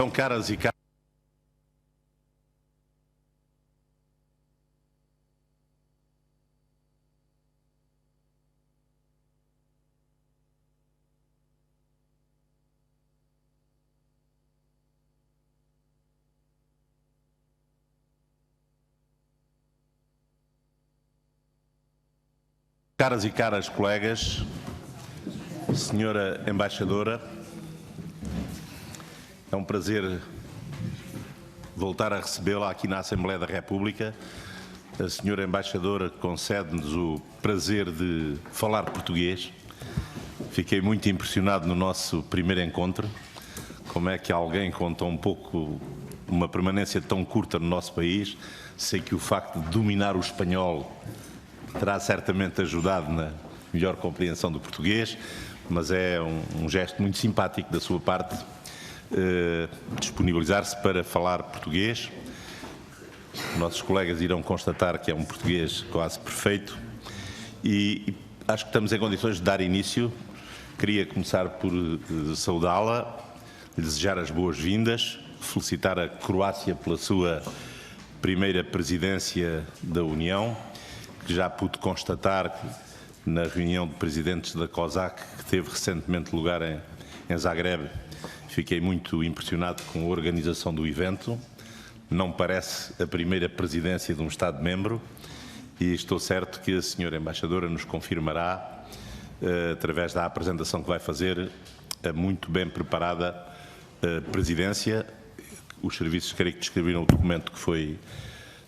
Então, caras e caros, caras e caras colegas, senhora embaixadora, é um prazer voltar a recebê-la aqui na Assembleia da República. A senhora embaixadora concede-nos o prazer de falar português. Fiquei muito impressionado no nosso primeiro encontro. Como é que alguém com tão pouco, uma permanência tão curta no nosso país, sei que o facto de dominar o espanhol terá certamente ajudado na melhor compreensão do português, mas é um gesto muito simpático da sua parte disponibilizar-se para falar português. Nossos colegas irão constatar que é um português quase perfeito e acho que estamos em condições de dar início. Queria começar por saudá-la, desejar as boas-vindas, felicitar a Croácia pela sua primeira presidência da União, que já pude constatar que na reunião de presidentes da COSAC, que teve recentemente lugar em Zagreb, fiquei muito impressionado com a organização do evento. Não parece a primeira presidência de um Estado-membro e estou certo que a senhora embaixadora nos confirmará, através da apresentação que vai fazer, a muito bem preparada presidência. Os serviços creio que descreveram o documento que foi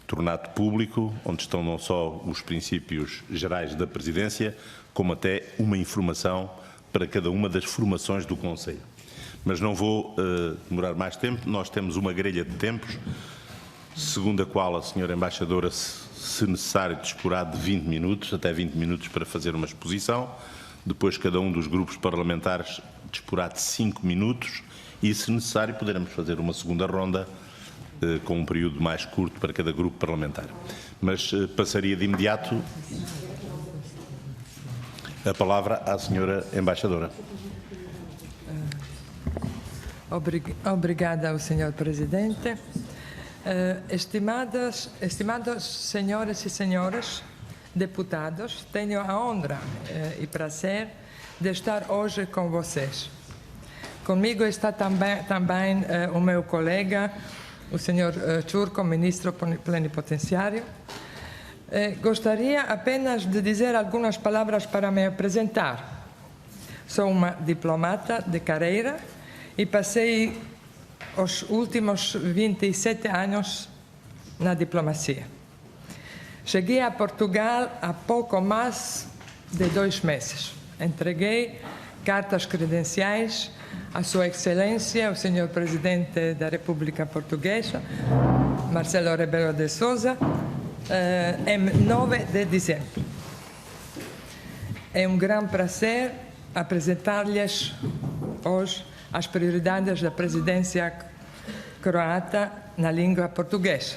tornado público, onde estão não só os princípios gerais da presidência, como até uma informação para cada uma das formações do Conselho. Mas não vou demorar mais tempo, nós temos uma grelha de tempos, segundo a qual a senhora embaixadora, se necessário, disporá de 20 minutos, até 20 minutos para fazer uma exposição, depois cada um dos grupos parlamentares disporá de 5 minutos e, se necessário, poderemos fazer uma segunda ronda com um período mais curto para cada grupo parlamentar. Mas passaria de imediato a palavra à senhora embaixadora. Obrigada ao Sr. Presidente. Estimados senhoras e senhores deputados, tenho a honra e prazer de estar hoje com vocês. Comigo está também o meu colega, o Sr. Čurko, ministro plenipotenciário. Gostaria apenas de dizer algumas palavras para me apresentar. Sou uma diplomata de carreira e passei os últimos 27 anos na diplomacia. Cheguei a Portugal há pouco mais de 2 meses. Entreguei cartas credenciais à Sua Excelência, o Sr. Presidente da República Portuguesa, Marcelo Rebelo de Sousa, em 9 de dezembro. É um grande prazer apresentar-lhes hoje as prioridades da presidência croata na língua portuguesa.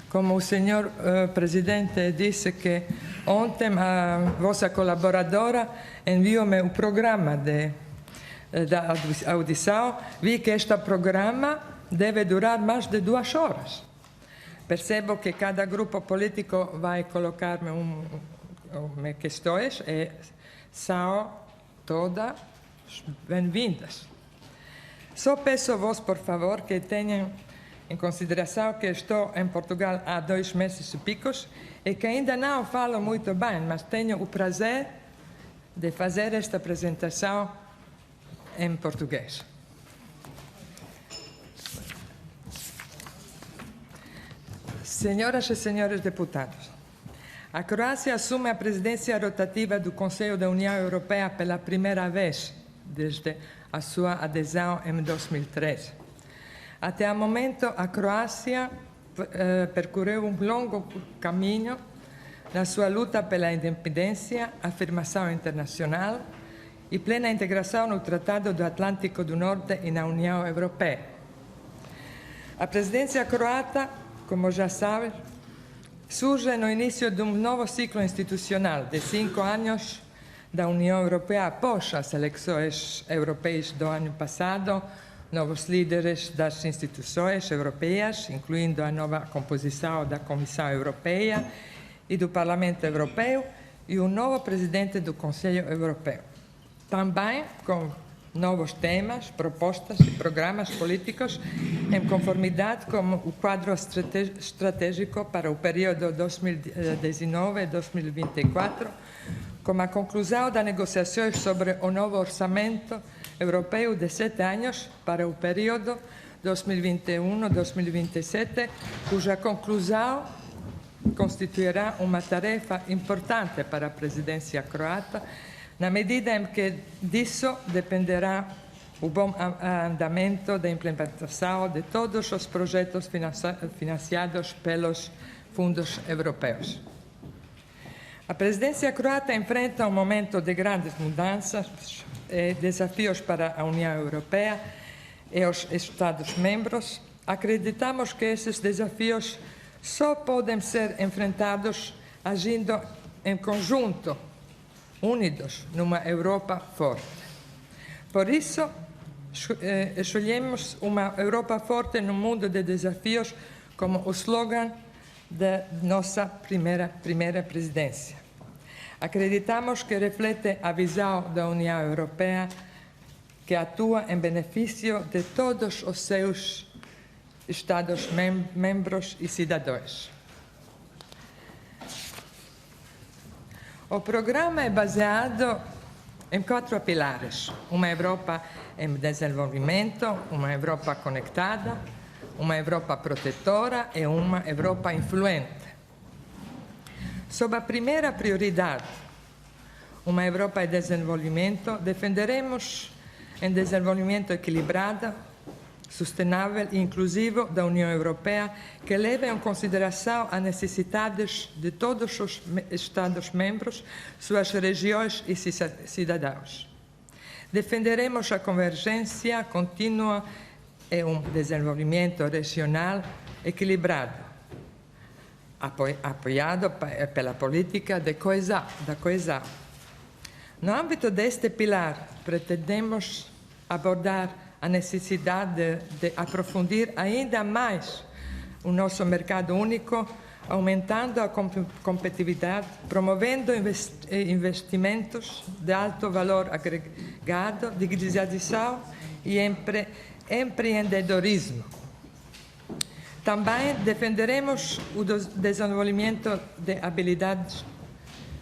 Como o senhor presidente disse que ontem a vossa colaboradora enviou-me o programa da audição, vi que este programa deve durar mais de 2 horas. Percebo que cada grupo político vai colocar-me questões e são todas bem-vindas. Só peço-vos, por favor, que tenham em consideração que estou em Portugal há 2 meses e picos e que ainda não falo muito bem, mas tenho o prazer de fazer esta apresentação em português. Senhoras e senhores deputados, a Croácia assume a presidência rotativa do Conselho da União Europeia pela primeira vez desde a sua adesão em 2013. Até o momento, a Croácia percorreu um longo caminho na sua luta pela independência, afirmação internacional e plena integração no Tratado do Atlântico do Norte e na União Europeia. A presidência croata, como já sabem, surge no início de um novo ciclo institucional de 5 anos da União Europeia após as eleições europeias do ano passado, novos líderes das instituições europeias, incluindo a nova composição da Comissão Europeia e do Parlamento Europeu, e um novo presidente do Conselho Europeu. Também com novos temas, propostas e programas políticos em conformidade com o quadro estratégico para o período 2019-2024, com a conclusão das negociações sobre o novo orçamento europeu de 7 anos para o período 2021-2027, cuja conclusão constituirá uma tarefa importante para a presidência croata, na medida em que disso dependerá o bom andamento da implementação de todos os projetos financiados pelos fundos europeus. A presidência croata enfrenta um momento de grandes mudanças e desafios para a União Europeia e os Estados-membros. Acreditamos que esses desafios só podem ser enfrentados agindo em conjunto, unidos numa Europa forte. Por isso, escolhemos uma Europa forte no mundo de desafios como o slogan da nossa primeira presidência. Acreditamos que reflete a visão da União Europeia, que atua em benefício de todos os seus Estados-membros e cidadãos. O programa é baseado em 4 pilares: uma Europa em desenvolvimento, uma Europa conectada, uma Europa protetora e uma Europa influente. Sob a primeira prioridade, uma Europa em desenvolvimento, defenderemos um desenvolvimento equilibrado, sustentável e inclusivo da União Europeia, que leve em consideração as necessidades de todos os Estados-membros, suas regiões e cidadãos. Defenderemos a convergência contínua e um desenvolvimento regional equilibrado, apoiado pela política da coesão. No âmbito deste pilar, pretendemos abordar a necessidade de aprofundir ainda mais o nosso mercado único, aumentando a competitividade, promovendo investimentos de alto valor agregado, digitalização e empreendedorismo. Também defenderemos o desenvolvimento de habilidades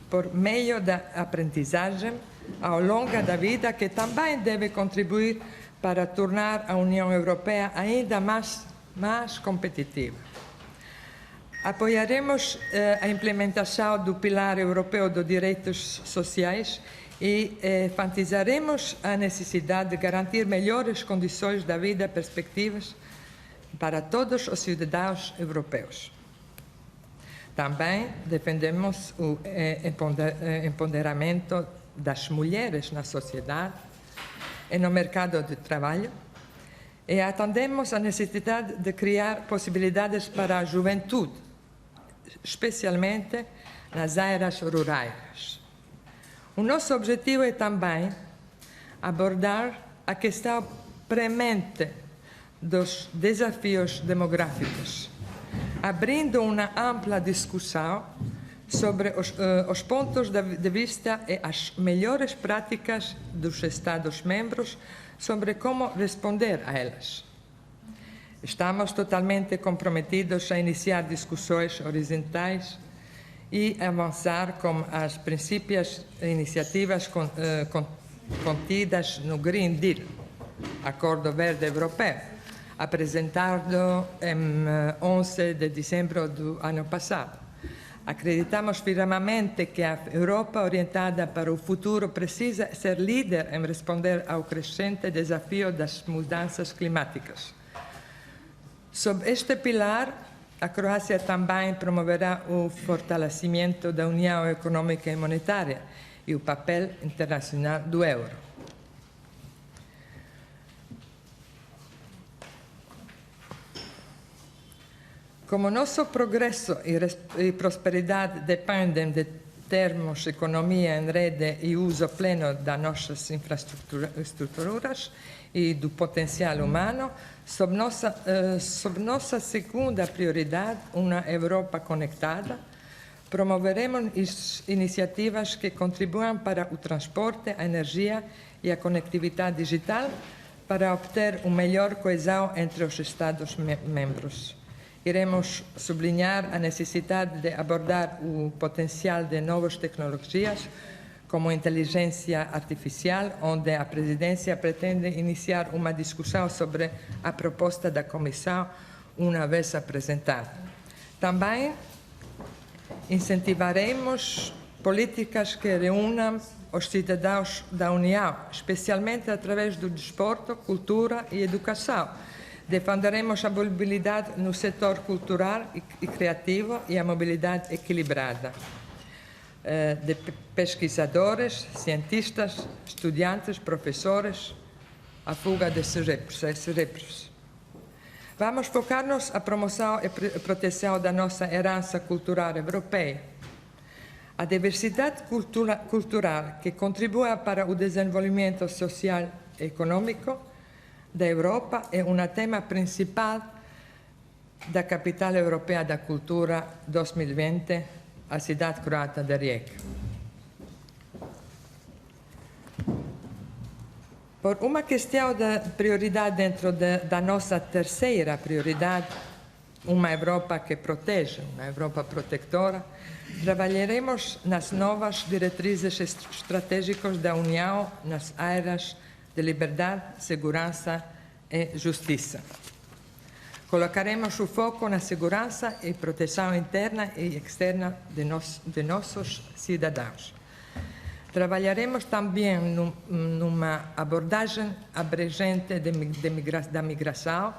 por meio da aprendizagem ao longo da vida, que também deve contribuir para tornar a União Europeia ainda mais competitiva. Apoiaremos a implementação do Pilar Europeu dos Direitos Sociais e enfatizaremos a necessidade de garantir melhores condições de vida e perspectivas para todos os cidadãos europeus. Também defendemos o empoderamento das mulheres na sociedade e no mercado de trabalho, e atendemos a necessidade de criar possibilidades para a juventude, especialmente nas áreas rurais. O nosso objetivo é também abordar a questão premente dos desafios demográficos, abrindo uma ampla discussão sobre os pontos de vista e as melhores práticas dos Estados-membros sobre como responder a elas. Estamos totalmente comprometidos a iniciar discussões horizontais e avançar com as principais iniciativas contidas no Green Deal, Acordo Verde Europeu, apresentado em 11 de dezembro do ano passado. Acreditamos firmemente que a Europa orientada para o futuro precisa ser líder em responder ao crescente desafio das mudanças climáticas. Sob este pilar, a Croácia também promoverá o fortalecimento da União Econômica e Monetária e o papel internacional do euro. Como nosso progresso e prosperidade dependem de termos economia em rede e uso pleno das nossas infraestruturas e do potencial humano, sob nossa segunda prioridade, uma Europa conectada, promoveremos iniciativas que contribuam para o transporte, a energia e a conectividade digital para obter uma melhor coesão entre os Estados-membros. Iremos sublinhar a necessidade de abordar o potencial de novas tecnologias, como a inteligência artificial, onde a Presidência pretende iniciar uma discussão sobre a proposta da Comissão, uma vez apresentada. Também incentivaremos políticas que reúnam os cidadãos da União, especialmente através do desporto, cultura e educação. Defenderemos a mobilidade no setor cultural e criativo e a mobilidade equilibrada de pesquisadores, cientistas, estudantes, professores, a fuga de cérebros. Vamos focar-nos na promoção e proteção da nossa herança cultural europeia. A diversidade cultural que contribui para o desenvolvimento social e econômico da Europa é um tema principal da Capital Europeia da Cultura 2020, a cidade croata de Rijeka. Por uma questão de prioridade dentro da nossa terceira prioridade, uma Europa que protege, uma Europa protetora, trabalharemos nas novas diretrizes estratégicas da União nas áreas de liberdade, segurança e justiça. Colocaremos o foco na segurança e proteção interna e externa de nossos cidadãos. Trabalharemos também numa abordagem abrangente da migração,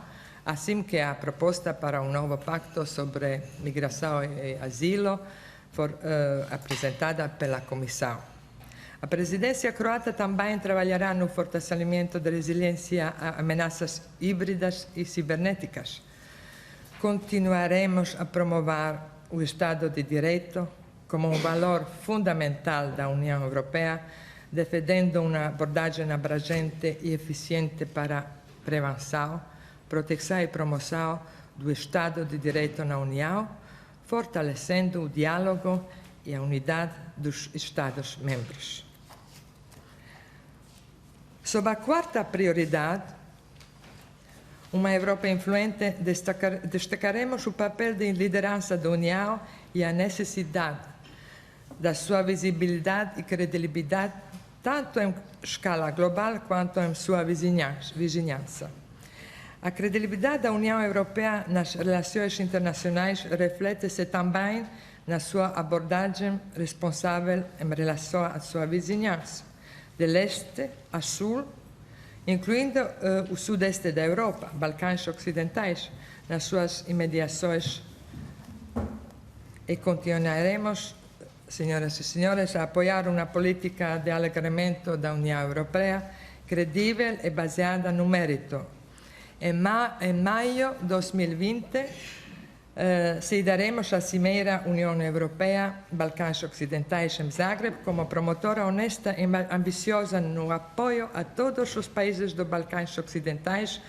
assim que a proposta para um novo pacto sobre migração e asilo for apresentada pela Comissão. A presidência croata também trabalhará no fortalecimento da resiliência a ameaças híbridas e cibernéticas. Continuaremos a promover o Estado de Direito como um valor fundamental da União Europeia, defendendo uma abordagem abrangente e eficiente para a prevenção, proteção e promoção do Estado de Direito na União, fortalecendo o diálogo e a unidade dos Estados-membros. Sob a quarta prioridade, uma Europa influente, destacaremos o papel de liderança da União e a necessidade da sua visibilidade e credibilidade, tanto em escala global quanto em sua vizinhança. A credibilidade da União Europeia nas relações internacionais reflete-se também na sua abordagem responsável em relação à sua vizinhança, de leste a sul, incluindo o sudeste da Europa, Balcãs Ocidentais, nas suas imediações. E continuaremos, senhoras e senhores, a apoiar uma política de alargamento da União Europeia credível e baseada no mérito. Em maio de 2020, sediaremos a Cimeira União Europeia-Balcãs Ocidentais em Zagreb como promotora honesta e ambiciosa no apoio a todos os países dos Balcãs Ocidentais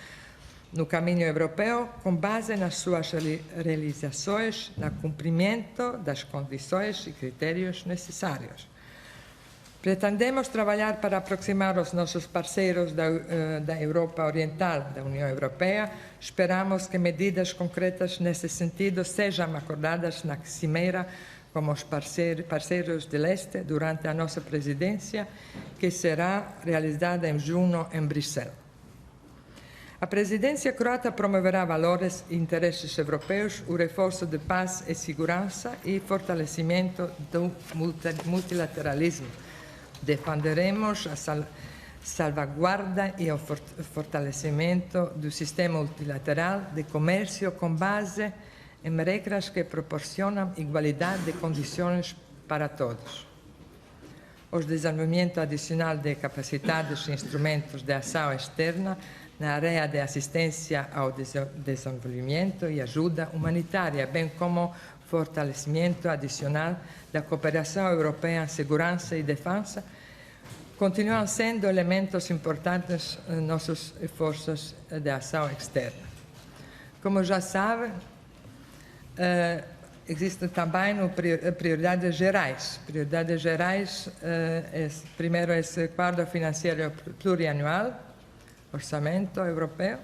no caminho europeu, com base nas suas realizações, no cumprimento das condições e critérios necessários. Pretendemos trabalhar para aproximar os nossos parceiros da Europa Oriental da União Europeia. Esperamos que medidas concretas nesse sentido sejam acordadas na Cimeira com os parceiros de leste durante a nossa presidência, que será realizada em junho em Bruxelas. A presidência croata promoverá valores e interesses europeus, o reforço de paz e segurança e fortalecimento do multilateralismo. Defenderemos a salvaguarda e o fortalecimento do sistema multilateral de comércio com base em regras que proporcionam igualdade de condições para todos. O desenvolvimento adicional de capacidades e instrumentos de ação externa na área de assistência ao desenvolvimento e ajuda humanitária, bem como fortalecimento adicional da cooperação europeia em segurança e defesa, continuam sendo elementos importantes em nossos esforços de ação externa. Como já sabe, existem também prioridades gerais. Prioridades gerais, primeiro, esse quadro financeiro plurianual, orçamento europeu.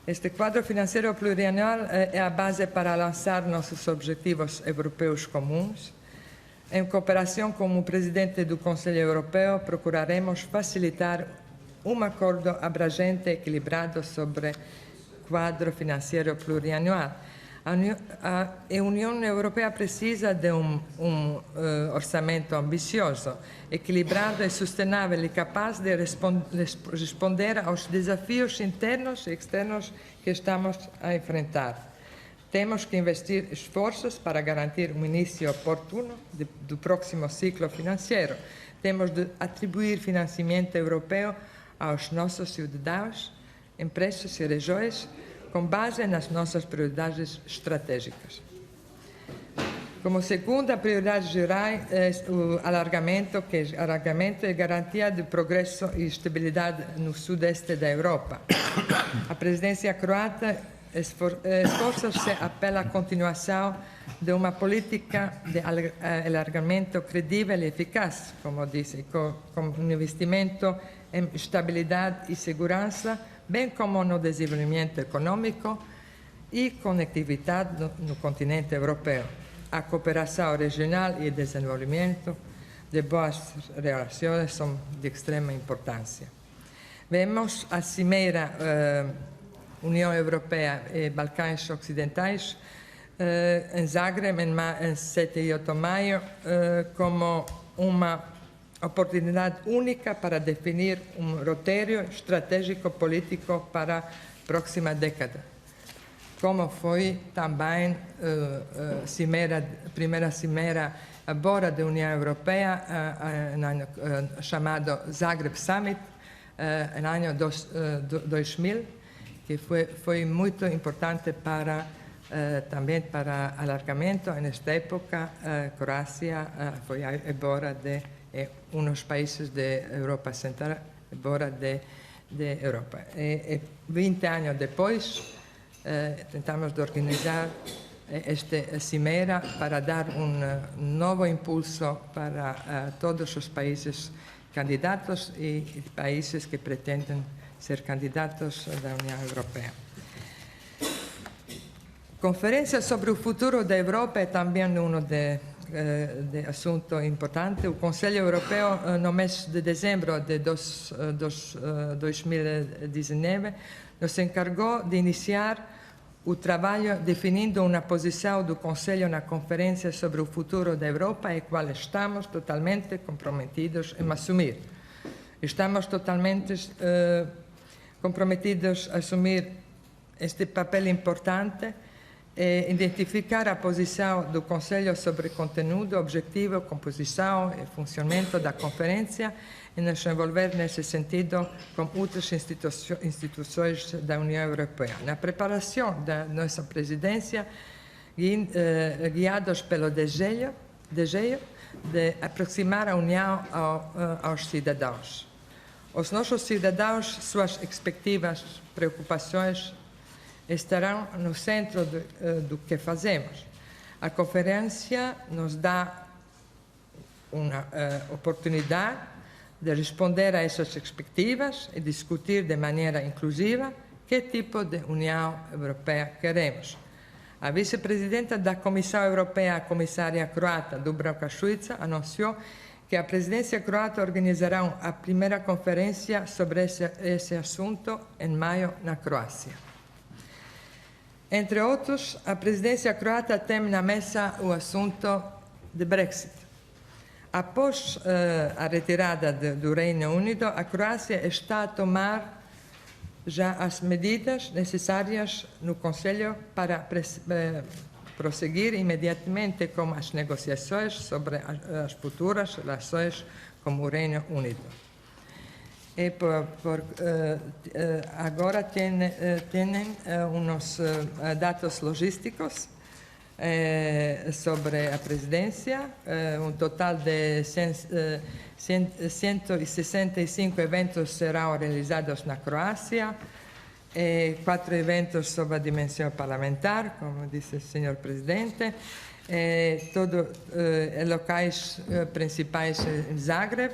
Este quadro financeiro plurianual é a base para lançar nossos objetivos europeus comuns. Em cooperação com o presidente do Conselho Europeu, procuraremos facilitar um acordo abrangente e equilibrado sobre o quadro financeiro plurianual. A União Europeia precisa de um orçamento ambicioso, equilibrado e sustentável e capaz de responder aos desafios internos e externos que estamos a enfrentar. Temos que investir esforços para garantir um início oportuno do próximo ciclo financeiro. Temos de atribuir financiamento europeu aos nossos cidadãos, empresas e regiões, com base nas nossas prioridades estratégicas. Como segunda prioridade geral, é o alargamento é garantia de progresso e estabilidade no sudeste da Europa. A presidência croata esforça-se pela continuação de uma política de alargamento credível e eficaz, como disse, com um investimento em estabilidade e segurança, bem como no desenvolvimento econômico e conectividade no continente europeu. A cooperação regional e o desenvolvimento de boas relações são de extrema importância. Vemos a Cimeira União Europeia e Balcãs Ocidentais em Zagreb, em 7 e 8 de maio, como uma oportunidade única para definir um roteiro estratégico político para a próxima década. Como foi também a primeira cimeira agora da União Europeia, chamado Zagreb Summit, no ano 2000, que foi muito importante também para alargamento. Nesta época, a Croácia foi agora um dos países da Europa Central, agora da Europa. E 20 anos depois, tentamos organizar esta cimeira para dar um novo impulso para todos os países candidatos e países que pretendem ser candidatos da União Europeia. Conferência sobre o futuro da Europa é também de assunto importante. O Conselho Europeu, no mês de dezembro de 2019, nos encarregou de iniciar o trabalho definindo uma posição do Conselho na Conferência sobre o futuro da Europa, a qual estamos totalmente comprometidos em assumir. Estamos totalmente comprometidos a assumir este papel importante e identificar a posição do Conselho sobre conteúdo, objetivo, composição e funcionamento da Conferência e nos envolver nesse sentido com outras instituições da União Europeia. Na preparação da nossa presidência, guiados pelo desejo de aproximar a União aos cidadãos. Os nossos cidadãos, suas expectativas, preocupações estarão no centro do que fazemos. A conferência nos dá uma oportunidade de responder a essas expectativas e discutir de maneira inclusiva que tipo de União Europeia queremos. A vice-presidenta da Comissão Europeia, a comissária croata Dubravka Šuica, anunciou que a presidência croata organizará a primeira conferência sobre esse assunto em maio na Croácia. Entre outros, a presidência croata tem na mesa o assunto de Brexit. Após a retirada do Reino Unido, a Croácia está a tomar já as medidas necessárias no Conselho para prosseguir imediatamente com as negociações sobre as futuras relações com o Reino Unido. E agora têm uns dados logísticos sobre a presidência, um total de 165 eventos serão realizados na Croácia, 4 eventos sobre a dimensão parlamentar, como disse o senhor presidente, locais principais em Zagreb,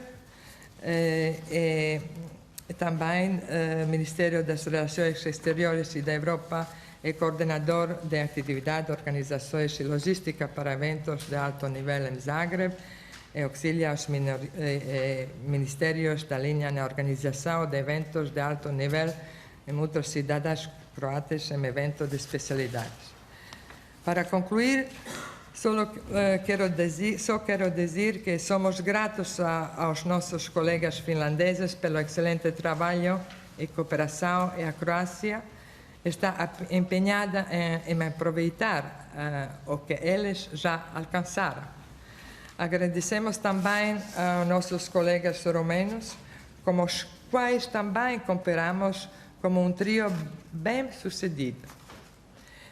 também o Ministério das Relações Exteriores e da Europa é coordenador de atividade, organizações e logística para eventos de alto nível em Zagreb e auxilia os ministérios da linha na organização de eventos de alto nível em outras cidades croatas em eventos de especialidades. Para concluir, só quero dizer que somos gratos aos nossos colegas finlandeses pelo excelente trabalho e cooperação e a Croácia está empenhada em aproveitar o que eles já alcançaram. Agradecemos também aos nossos colegas romenos, com os quais também cooperamos como um trio bem sucedido.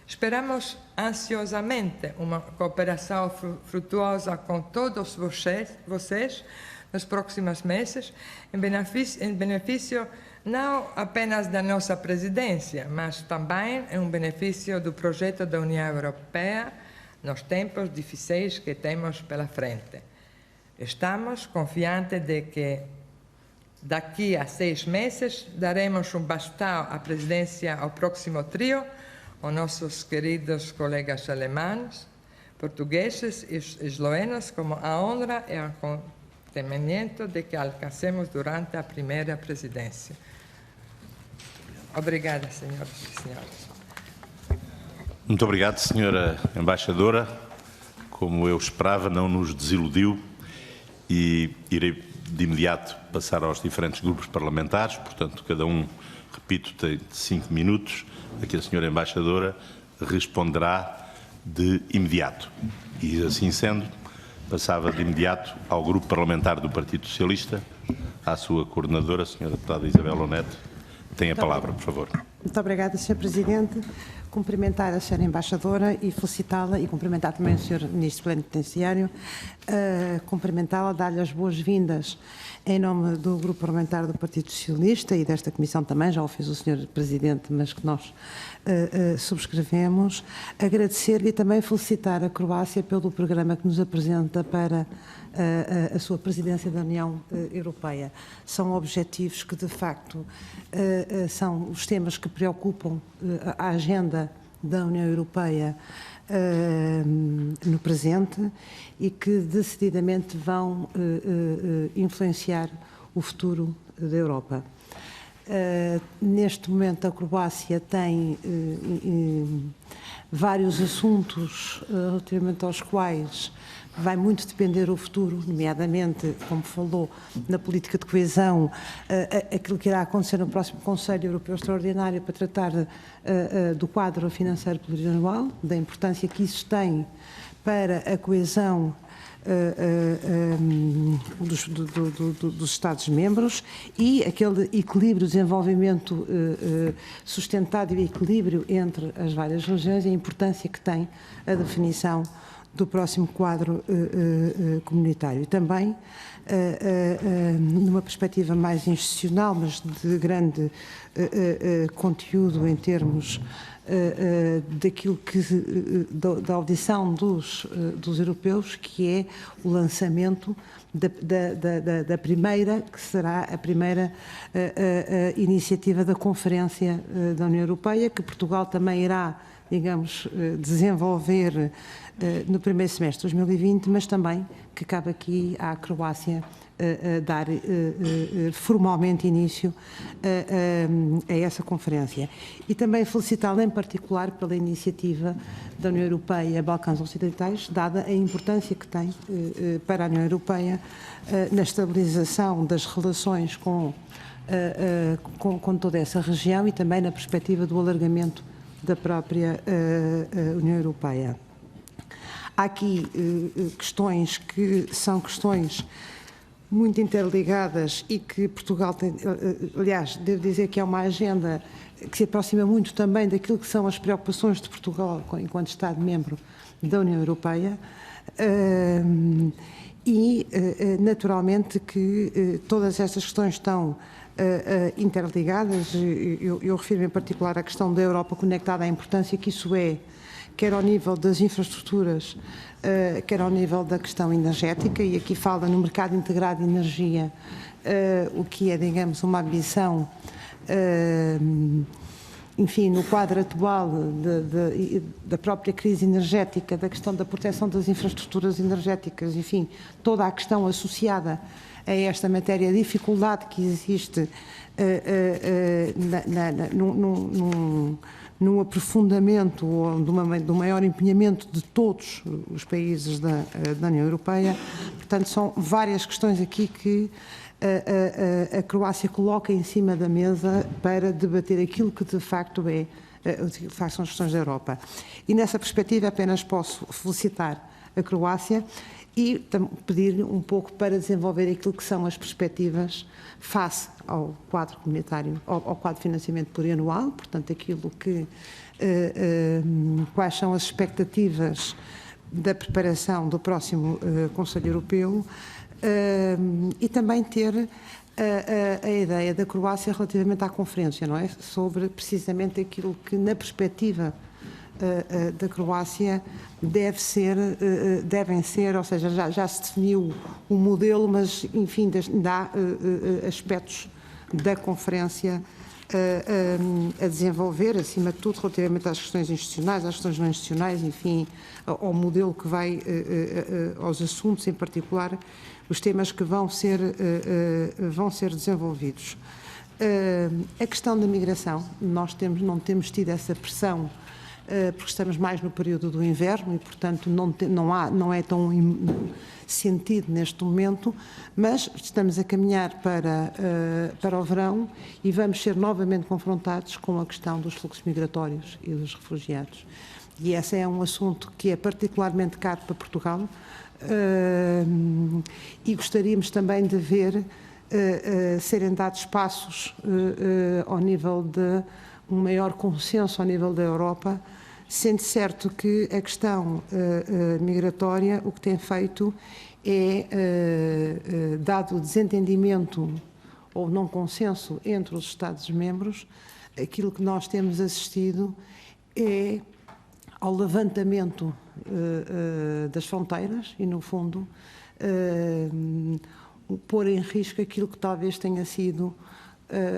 Esperamos ansiosamente uma cooperação frutuosa com todos vocês nos próximos meses, em benefício não apenas da nossa presidência, mas também em benefício do projeto da União Europeia nos tempos difíceis que temos pela frente. Estamos confiantes de que daqui a 6 meses daremos um bastão à presidência ao próximo trio, os nossos queridos colegas alemães, portugueses e eslovenos, como a honra e o contentamento de que alcancemos durante a primeira presidência. Obrigada, senhoras e senhores. Muito obrigado, senhora embaixadora. Como eu esperava, não nos desiludiu e irei de imediato passar aos diferentes grupos parlamentares, portanto, cada um, repito, tem 5 minutos, a que a senhora embaixadora responderá de imediato. E, assim sendo, passava de imediato ao grupo parlamentar do Partido Socialista, à sua coordenadora, a senhora deputada Isabel Onete. Tem a palavra, por favor. Muito obrigada, Sr. Presidente. Cumprimentar a Sra. Embaixadora e felicitá-la, e cumprimentar também o Sr. Ministro Plenipotenciário, cumprimentá-la, dar-lhe as boas-vindas em nome do Grupo Parlamentar do Partido Socialista e desta Comissão também, já o fez o Sr. Presidente, mas que nós subscrevemos. Agradecer-lhe e também felicitar a Croácia pelo programa que nos apresenta para a sua presidência da União Europeia. São objetivos que, de facto, são os temas que preocupam a agenda da União Europeia no presente e que decididamente vão influenciar o futuro da Europa. Neste momento a Croácia tem vários assuntos relativamente aos quais vai muito depender o futuro, nomeadamente, como falou, na política de coesão, aquilo que irá acontecer no próximo Conselho Europeu Extraordinário para tratar do quadro financeiro plurianual, da importância que isso tem para a coesão dos Estados-membros e aquele equilíbrio, desenvolvimento sustentado e equilíbrio entre as várias regiões e a importância que tem a definição do próximo quadro comunitário. E também, numa perspectiva mais institucional, mas de grande conteúdo em termos daquilo que, da audição dos europeus, que é o lançamento da primeira, que será a primeira iniciativa da Conferência da União Europeia, que Portugal também irá, digamos, desenvolver no primeiro semestre de 2020, mas também que cabe aqui à Croácia dar formalmente início a essa conferência. E também felicitá-la em particular pela iniciativa da União Europeia Balcãs Ocidentais, dada a importância que tem para a União Europeia na estabilização das relações com toda essa região e também na perspectiva do alargamento da própria União Europeia. Há aqui questões que são questões muito interligadas e que Portugal tem, aliás, devo dizer que é uma agenda que se aproxima muito também daquilo que são as preocupações de Portugal enquanto Estado-membro da União Europeia. Naturalmente que todas estas questões estão interligadas. Eu refiro em particular à questão da Europa conectada, à importância que isso é, quer ao nível das infraestruturas, quer ao nível da questão energética, e aqui fala no mercado integrado de energia, o que é, digamos, uma ambição, enfim, no quadro atual da própria crise energética, da questão da proteção das infraestruturas energéticas, enfim, toda a questão associada a esta matéria, a dificuldade que existe num aprofundamento ou de um maior empenhamento de todos os países da União Europeia. Portanto, são várias questões aqui que a Croácia coloca em cima da mesa para debater aquilo que de facto são as questões da Europa. E nessa perspectiva apenas posso felicitar a Croácia e pedir-lhe um pouco para desenvolver aquilo que são as perspectivas face ao quadro comunitário, ao quadro de financiamento plurianual, portanto aquilo que, quais são as expectativas da preparação do próximo Conselho Europeu, e também ter a ideia da Croácia relativamente à conferência, não é? Sobre precisamente aquilo que na perspectiva da Croácia devem ser, ou seja, já se definiu o modelo, mas enfim, dá aspectos da conferência a desenvolver, acima de tudo, relativamente às questões institucionais, às questões não institucionais, enfim, ao modelo que vai, aos assuntos em particular, os temas que vão ser desenvolvidos. A questão da migração, nós não temos tido essa pressão, porque estamos mais no período do inverno e, portanto, não é tão sentido neste momento, mas estamos a caminhar para o verão e vamos ser novamente confrontados com a questão dos fluxos migratórios e dos refugiados. E esse é um assunto que é particularmente caro para Portugal, e gostaríamos também de ver serem dados passos ao nível de um maior consenso ao nível da Europa, sendo certo que a questão migratória o que tem feito é, dado o desentendimento ou não consenso entre os Estados-membros, aquilo que nós temos assistido é ao levantamento das fronteiras e, no fundo, pôr em risco aquilo que talvez tenha sido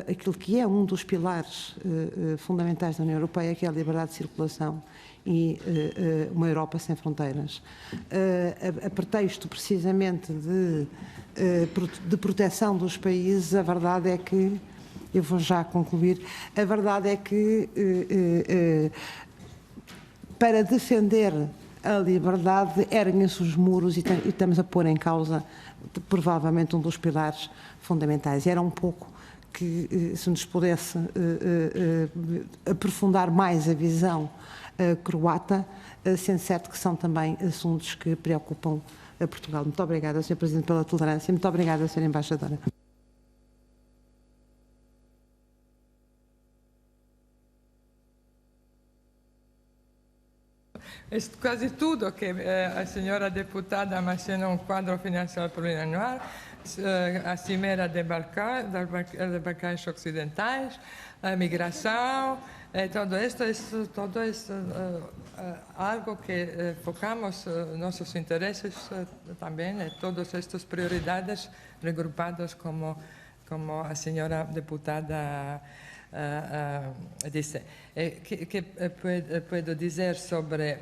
aquilo que é um dos pilares fundamentais da União Europeia, que é a liberdade de circulação e uma Europa sem fronteiras. A pretexto precisamente de proteção dos países, a verdade é que, eu vou já concluir, a verdade é que para defender a liberdade erguem-se os muros e estamos a pôr em causa provavelmente um dos pilares fundamentais. Era um pouco que se nos pudesse aprofundar mais a visão croata, sendo certo que são também assuntos que preocupam a Portugal. Muito obrigada, Sr. Presidente, pela tolerância. Muito obrigada, Sra. Embaixadora. É quase tudo que a senhora deputada mencionou, um quadro financeiro plurianual, a cimeira dos Balcãs Ocidentais, a migração, todo isso algo que focamos nossos interesses também, todas estas prioridades regrupadas como a senhora deputada disse. Que puedo dizer sobre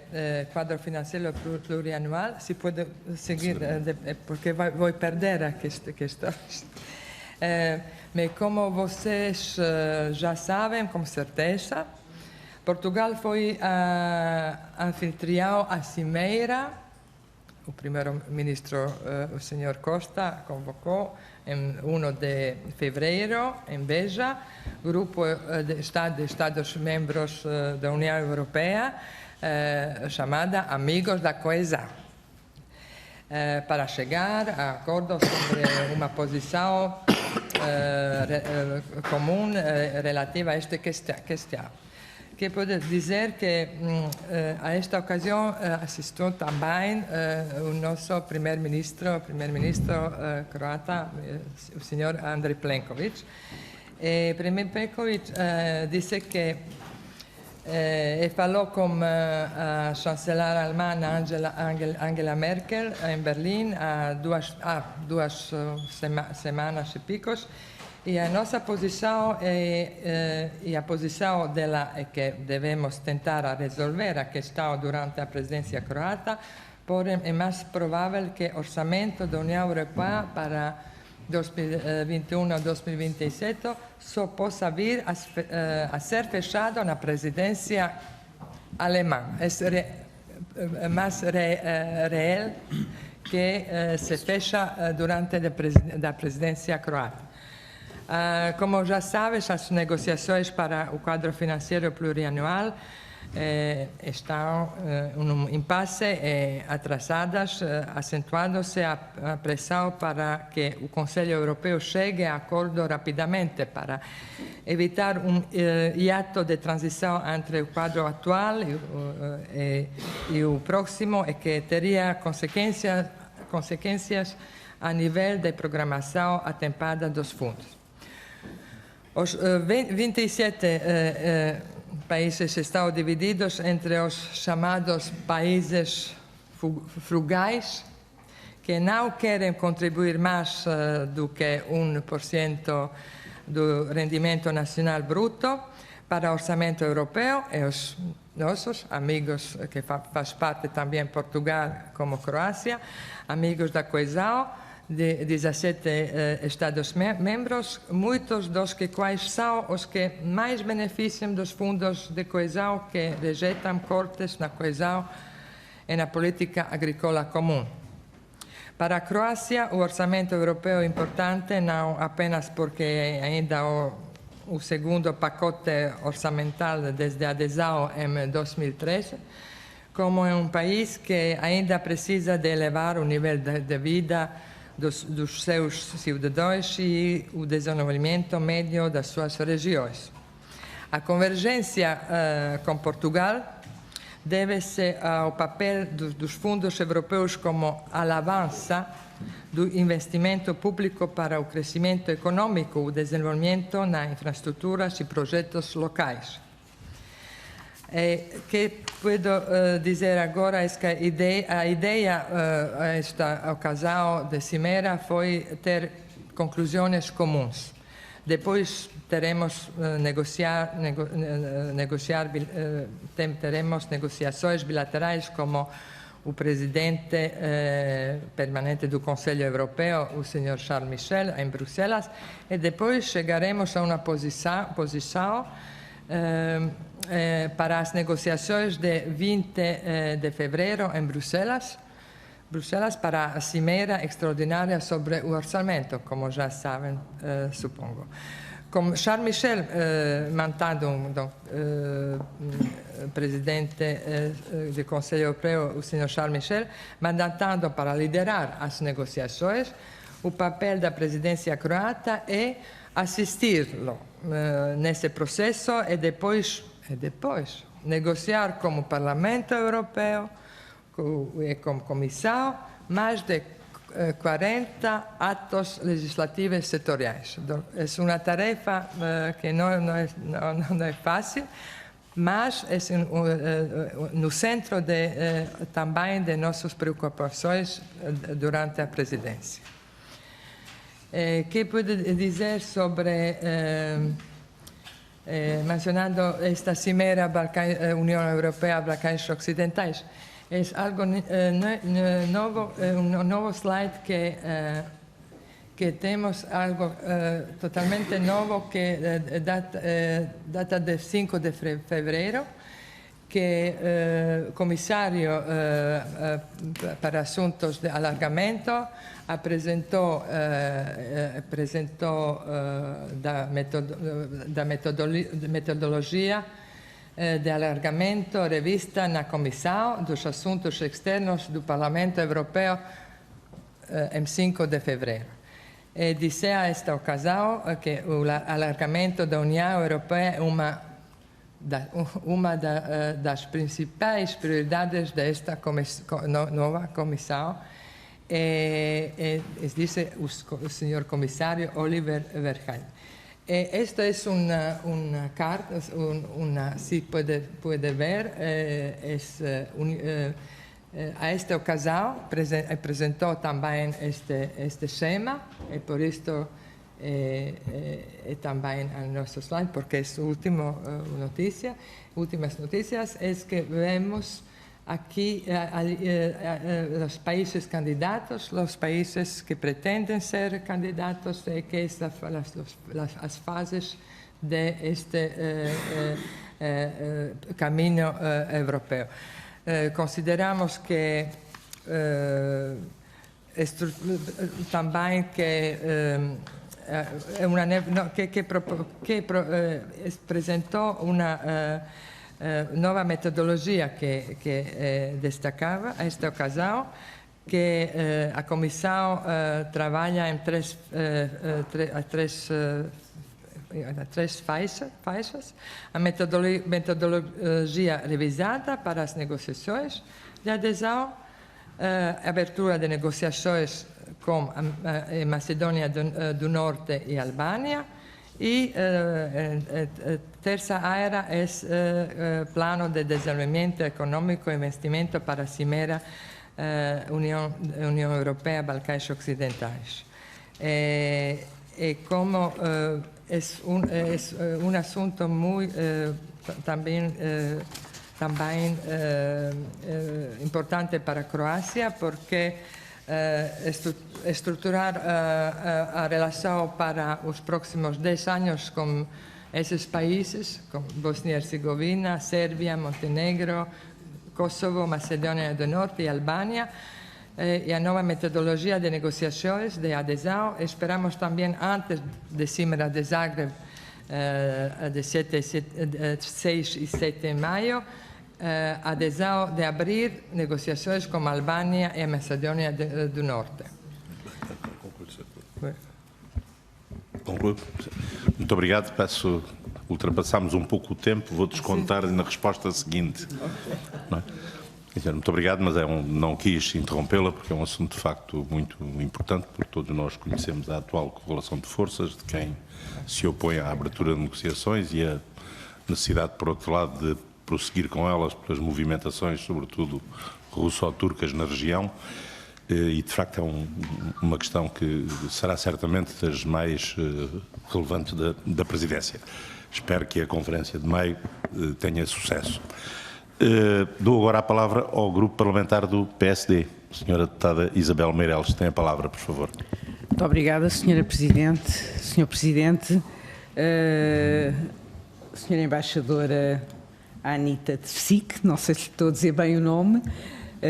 quadro financeiro plurianual? Se pode seguir, porque vou perder a questão. Mas como vocês já sabem, com certeza, Portugal foi anfitrião à cimeira. O primeiro-ministro, o Sr. Costa, convocou em 1 de fevereiro, em Beja, grupo de Estados-membros da União Europeia, chamada Amigos da Coesão, para chegar a acordos sobre uma posição comum relativa a esta questão. que puedo decir que a esta ocasión asistió también nuestro primer ministro croata, el señor Andrej Plenković. Premijer Plenković dice que faló con la chanceler alemana Angela Merkel en Berlín há duas semanas e picos. E a nossa posição e a posição dela é que devemos tentar resolver a questão durante a presidência croata, porém é mais provável que o orçamento da União Europeia para 2021-2027 só possa vir a ser fechado na presidência alemã. É mais real que se fecha durante a presidência croata. Como já sabes, as negociações para o quadro financeiro plurianual estão em um impasse atrasadas, acentuando-se a pressão para que o Conselho Europeu chegue a acordo rapidamente para evitar hiato de transição entre o quadro atual e o próximo e que teria consequências a nível de programação atempada dos fundos. Os 27 países estão divididos entre os chamados países frugais, que não querem contribuir mais do que 1% do rendimento nacional bruto para o orçamento europeu, e os nossos amigos, que faz parte também Portugal como Croácia, amigos da coesão, de 17 Estados-membros, muitos dos quais são os que mais beneficiam dos fundos de coesão, que rejeitam cortes na coesão e na política agrícola comum. Para a Croácia, o orçamento europeu é importante não apenas porque é ainda o segundo pacote orçamental desde a adesão em 2013, como é um país que ainda precisa de elevar o nível de vida dos seus cidadãos e o desenvolvimento médio das suas regiões. A convergência com Portugal deve-se ao papel dos fundos europeus como alavanca do investimento público para o crescimento econômico, o desenvolvimento nas infraestruturas e projetos locais. Que posso dizer agora é que a ideia a esta ocasião de cimeira foi ter conclusões comuns. Depois teremos teremos negociações bilaterais como o presidente permanente do Conselho Europeu, o Sr. Charles Michel, em Bruxelas, e depois chegaremos a uma posição para as negociações de 20 de fevereiro em Bruxelas para a cimeira extraordinária sobre o orçamento, como já sabem, supongo. Como Charles Michel, mantendo presidente do Conselho Europeu, o Sr. Charles Michel, mandatado para liderar as negociações, o papel da presidência croata é assistir-lo nesse processo e depois negociar com o Parlamento Europeu e com a Comissão mais de 40 atos legislativos setoriais. É uma tarefa que não é fácil, mas é no centro também de nossas preocupações durante a presidência. Que posso dizer sobre, mencionando esta cimeira União Europeia-Balcãs Ocidentais? É algo novo, um novo slide que temos, algo totalmente novo, que data de 5 de fevereiro, que o comissário para assuntos de alargamento apresentou da metodologia de alargamento revista na Comissão dos Assuntos Externos do Parlamento Europeu em 5 de fevereiro. E disse a esta ocasião que o alargamento da União Europeia é uma uma das principais prioridades desta nova comissão dice o senhor comissário Oliver Verheyen. Esta es una carta, si puede ver, a esta ocasión presentó también este esquema y por esto también a nuestro slide, porque es últimas noticias, es que vemos aquí los países candidatos, los países que pretenden ser candidatos, que es las fases de este camino europeo. Consideramos que también presentó una nueva metodología que destacaba a esta ocasión, que a Comisión trabaja en tres faixas. A metodologia revisada para as negociações de adesão, a abertura de negociações com a Macedônia do Norte e Albânia, e a terça área é o plano de desenvolvimento econômico e investimento para a Cimeira União Europeia Balcãs Ocidentais. Como es un asunto muy también importante para Croacia, porque estructurar a relación para los próximos 10 años con esos países, con Bosnia y Herzegovina, Serbia, Montenegro, Kosovo, Macedonia del Norte y Albania, y a nueva metodología de negociaciones de adhesión. Esperamos también antes de Cimeira de Zagreb, de 6 y 7 de mayo, adhesión de abrir negociaciones con Albânia e Macedônia do Norte. Concluo. Muito obrigado. Ultrapassamos um pouco o tempo, vou descontar na resposta seguinte. Não é? Muito obrigado, mas não quis interrompê-la, porque é um assunto de facto muito importante, porque todos nós conhecemos a atual correlação de forças, de quem se opõe à abertura de negociações e a necessidade, por outro lado, de prosseguir com elas pelas movimentações, sobretudo russo-turcas na região, e de facto é uma questão que será certamente das mais relevantes da Presidência. Espero que a Conferência de Maio tenha sucesso. Dou agora a palavra ao Grupo Parlamentar do PSD. Senhora Deputada Isabel Meireles, tem a palavra, por favor. Muito obrigada, Senhora Presidente. Senhor Presidente, Senhora Embaixadora Anita Tefsik, não sei se estou a dizer bem o nome,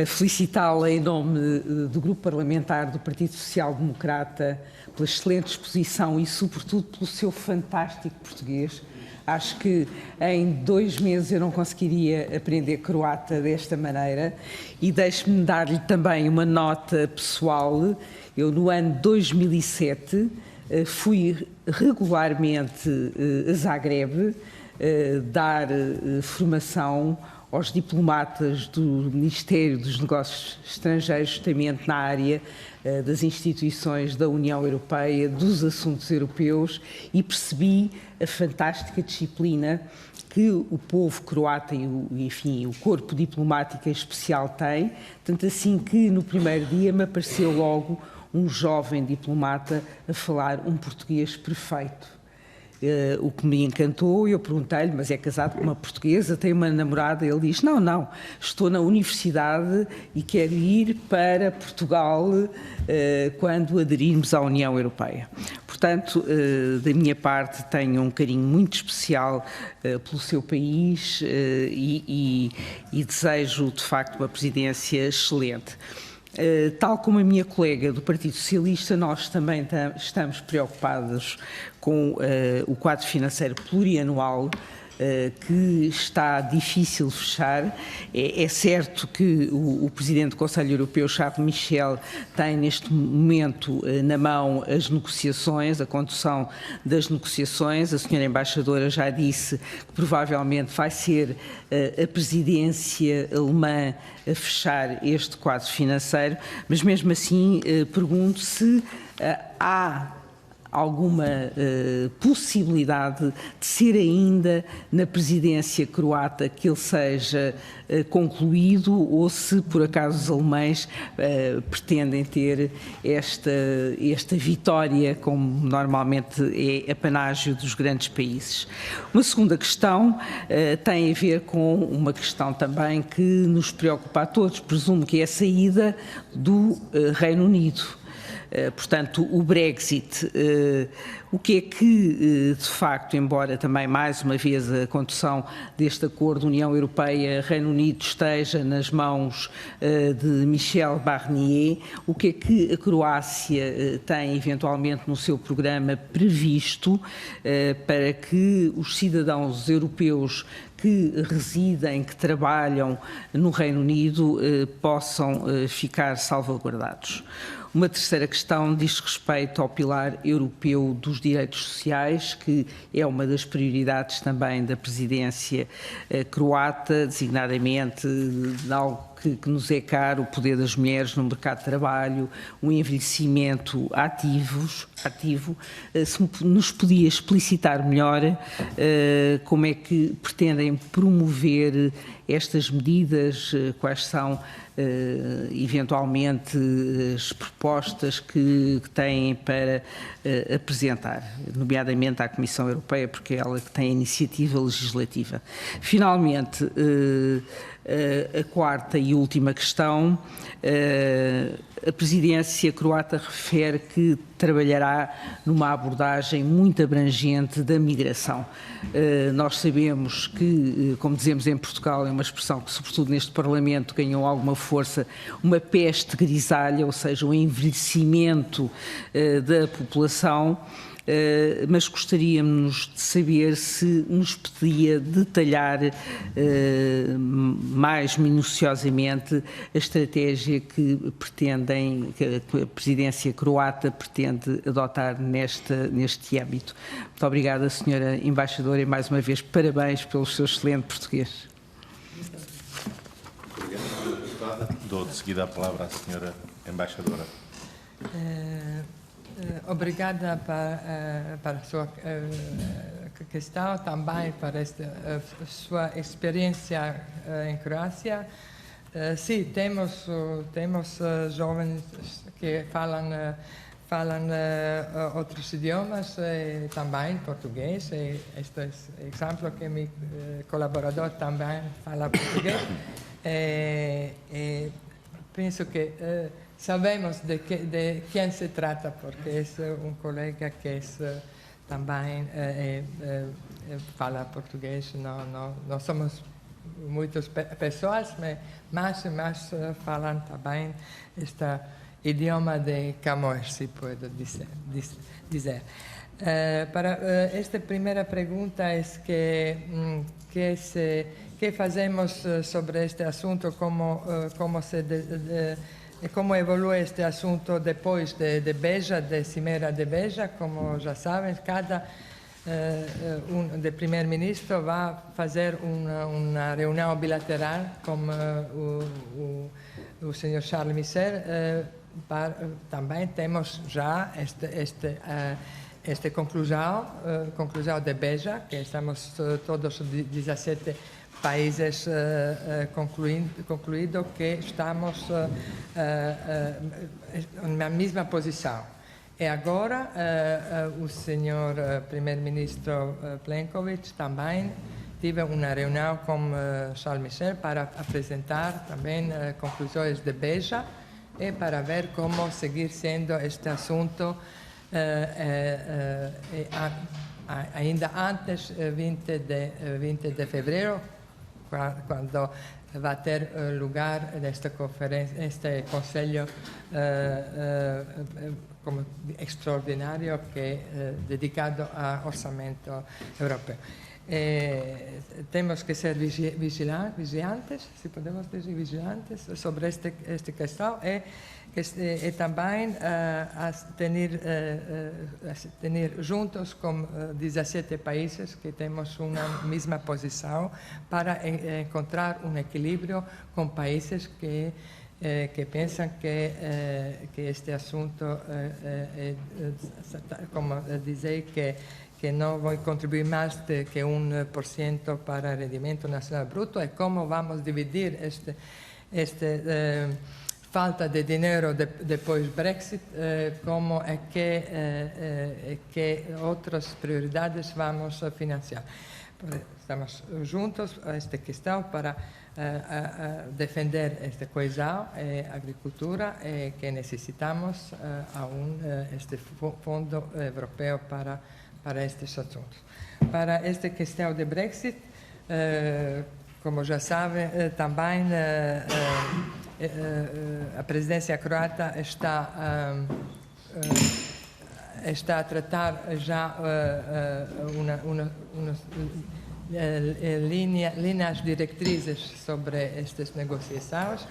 felicitá-la em nome do Grupo Parlamentar do Partido Social Democrata pela excelente exposição e, sobretudo, pelo seu fantástico português. Acho que em 2 meses eu não conseguiria aprender croata desta maneira, e deixe-me dar-lhe também uma nota pessoal. Eu, no ano 2007, fui regularmente a Zagreb dar formação aos diplomatas do Ministério dos Negócios Estrangeiros, justamente na área das instituições da União Europeia, dos assuntos europeus, e percebi a fantástica disciplina que o povo croata e o corpo diplomático em especial tem, tanto assim que no primeiro dia me apareceu logo um jovem diplomata a falar um português perfeito. O que me encantou, eu perguntei-lhe, mas é casado com uma portuguesa, tem uma namorada? Ele diz, não, estou na universidade e quero ir para Portugal quando aderirmos à União Europeia. Portanto, da minha parte, tenho um carinho muito especial pelo seu país e desejo, de facto, uma presidência excelente. Tal como a minha colega do Partido Socialista, nós também estamos preocupados com o quadro financeiro plurianual que está difícil fechar. É certo que o Presidente do Conselho Europeu, Charles Michel, tem neste momento na mão as negociações, a condução das negociações. A senhora Embaixadora já disse que provavelmente vai ser a presidência alemã a fechar este quadro financeiro, mas mesmo assim pergunto se há alguma possibilidade de ser ainda na presidência croata que ele seja concluído, ou se por acaso os alemães pretendem ter esta vitória, como normalmente é apanágio dos grandes países. Uma segunda questão tem a ver com uma questão também que nos preocupa a todos, presumo que é a saída do Reino Unido. Portanto, o Brexit, o que é que, de facto, embora também mais uma vez a condução deste acordo União Europeia-Reino Unido esteja nas mãos de Michel Barnier, o que é que a Croácia tem eventualmente no seu programa previsto para que os cidadãos europeus que residem, que trabalham no Reino Unido possam ficar salvaguardados? Uma terceira questão diz respeito ao pilar europeu dos direitos sociais, que é uma das prioridades também da presidência croata, designadamente de algo que nos é caro, o poder das mulheres no mercado de trabalho, um envelhecimento ativo. Se nos podia explicitar melhor como é que pretendem promover estas medidas, quais são eventualmente as propostas que têm para apresentar, nomeadamente à Comissão Europeia, porque é ela que tem a iniciativa legislativa. Finalmente, a quarta e última questão, a presidência croata refere que trabalhará numa abordagem muito abrangente da migração. Nós sabemos que, como dizemos em Portugal, é uma expressão que, sobretudo neste Parlamento, ganhou alguma força, uma peste grisalha, ou seja, o envelhecimento da população. Mas gostaríamos de saber se nos podia detalhar mais minuciosamente a estratégia que pretendem, que a presidência croata pretende adotar neste âmbito. Muito obrigada, Sra. Embaixadora, e mais uma vez parabéns pelo seu excelente português. Obrigado. Dou de seguida a palavra à Sra. Embaixadora. Obrigada para a sua questão, também para esta sua experiência em Croácia. Sim, temos jovens que falam outros idiomas, também português. Este é o exemplo que meu colaborador também fala português. Penso que sabemos de quem se trata, porque é um colega que também fala português. Não somos muitas pessoas, mas falam também este idioma de Camões, se pode dizer. Para esta primeira pergunta é que fazemos sobre este assunto, como evolui este assunto depois de Beja, de Cimeira de Beja. Como já sabem, cada de primeiro-ministro vai fazer uma reunião bilateral com o Sr. Charles Michel. Também temos já esta conclusão de Beja, que estamos todos 17 países concluído que estamos na mesma posição. E agora o senhor primeiro-ministro Plenković também teve uma reunião com Charles Michel para apresentar também conclusões de Beja e para ver como seguir sendo este assunto ainda antes 20 de fevereiro, quando vai ter lugar esta conferência, este Conselho como extraordinário que é dedicado ao orçamento europeu. temos que ser vigilantes, se podemos dizer vigilantes, sobre esta questão e também a ter juntos com 17 países que temos uma mesma posição para encontrar um equilíbrio com países que pensam que este assunto, como dizei, que não vai contribuir mais do que 1% para o rendimento nacional bruto, e como vamos dividir esta falta de dinheiro depois do Brexit, como é que outras prioridades vamos financiar. Estamos juntos a esta questão para defender esta coesão e agricultura que necessitamos este fundo europeu para estes assuntos. Para esta questão de Brexit, como já sabem, também a presidência croata está a tratar já linhas diretrizes sobre estas negociações.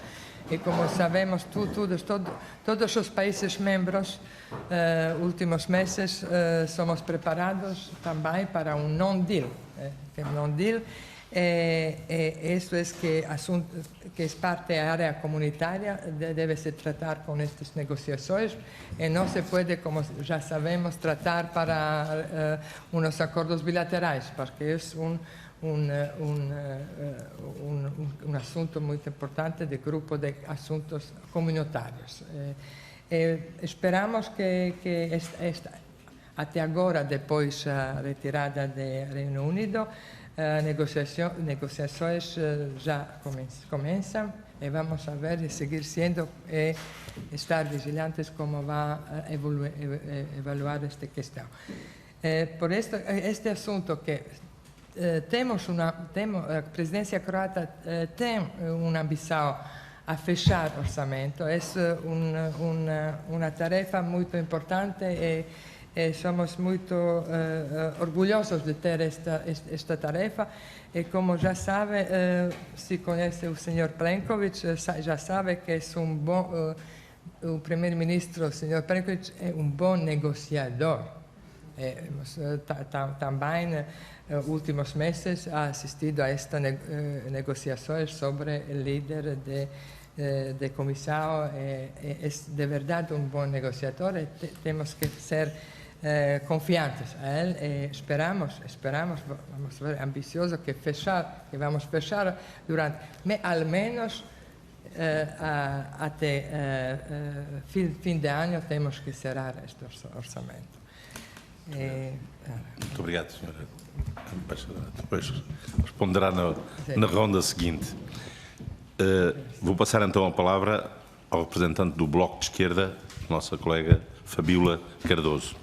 E como sabemos, todos os países membros, últimos meses, somos preparados também para um non-deal. Non-deal isso é que é parte da área comunitária, deve se tratar com estas negociações e não se pode, como já sabemos, tratar para uns acordos bilaterais, porque é um assunto muito importante do grupo de assuntos comunitários. Esperamos que até agora, depois da retirada do Reino Unido, negociações já começam e vamos ver e seguir sendo e estar vigilantes como vai evaluar esta questão. Por este assunto que a presidência croata tem uma ambição a fechar o orçamento. É uma tarefa muito importante e somos muito orgulhosos de ter esta tarefa. E como já sabe, se conhece o Sr. Plenković, já sabe que é o primeiro-ministro, o Sr. Plenković, é um bom negociador. Também, últimos meses, ha assistido a estas negociações sobre o líder de comissão. É de verdade um bom negociador e temos que ser confiantes a ele e esperamos, vamos ser ambiciosos que vamos fechar durante, ao menos até fim de ano temos que zerar este orçamento. Muito obrigado, senhora embaixadora. Depois responderá na ronda seguinte. Vou passar então a palavra ao representante do Bloco de Esquerda, nossa colega Fabíola Cardoso.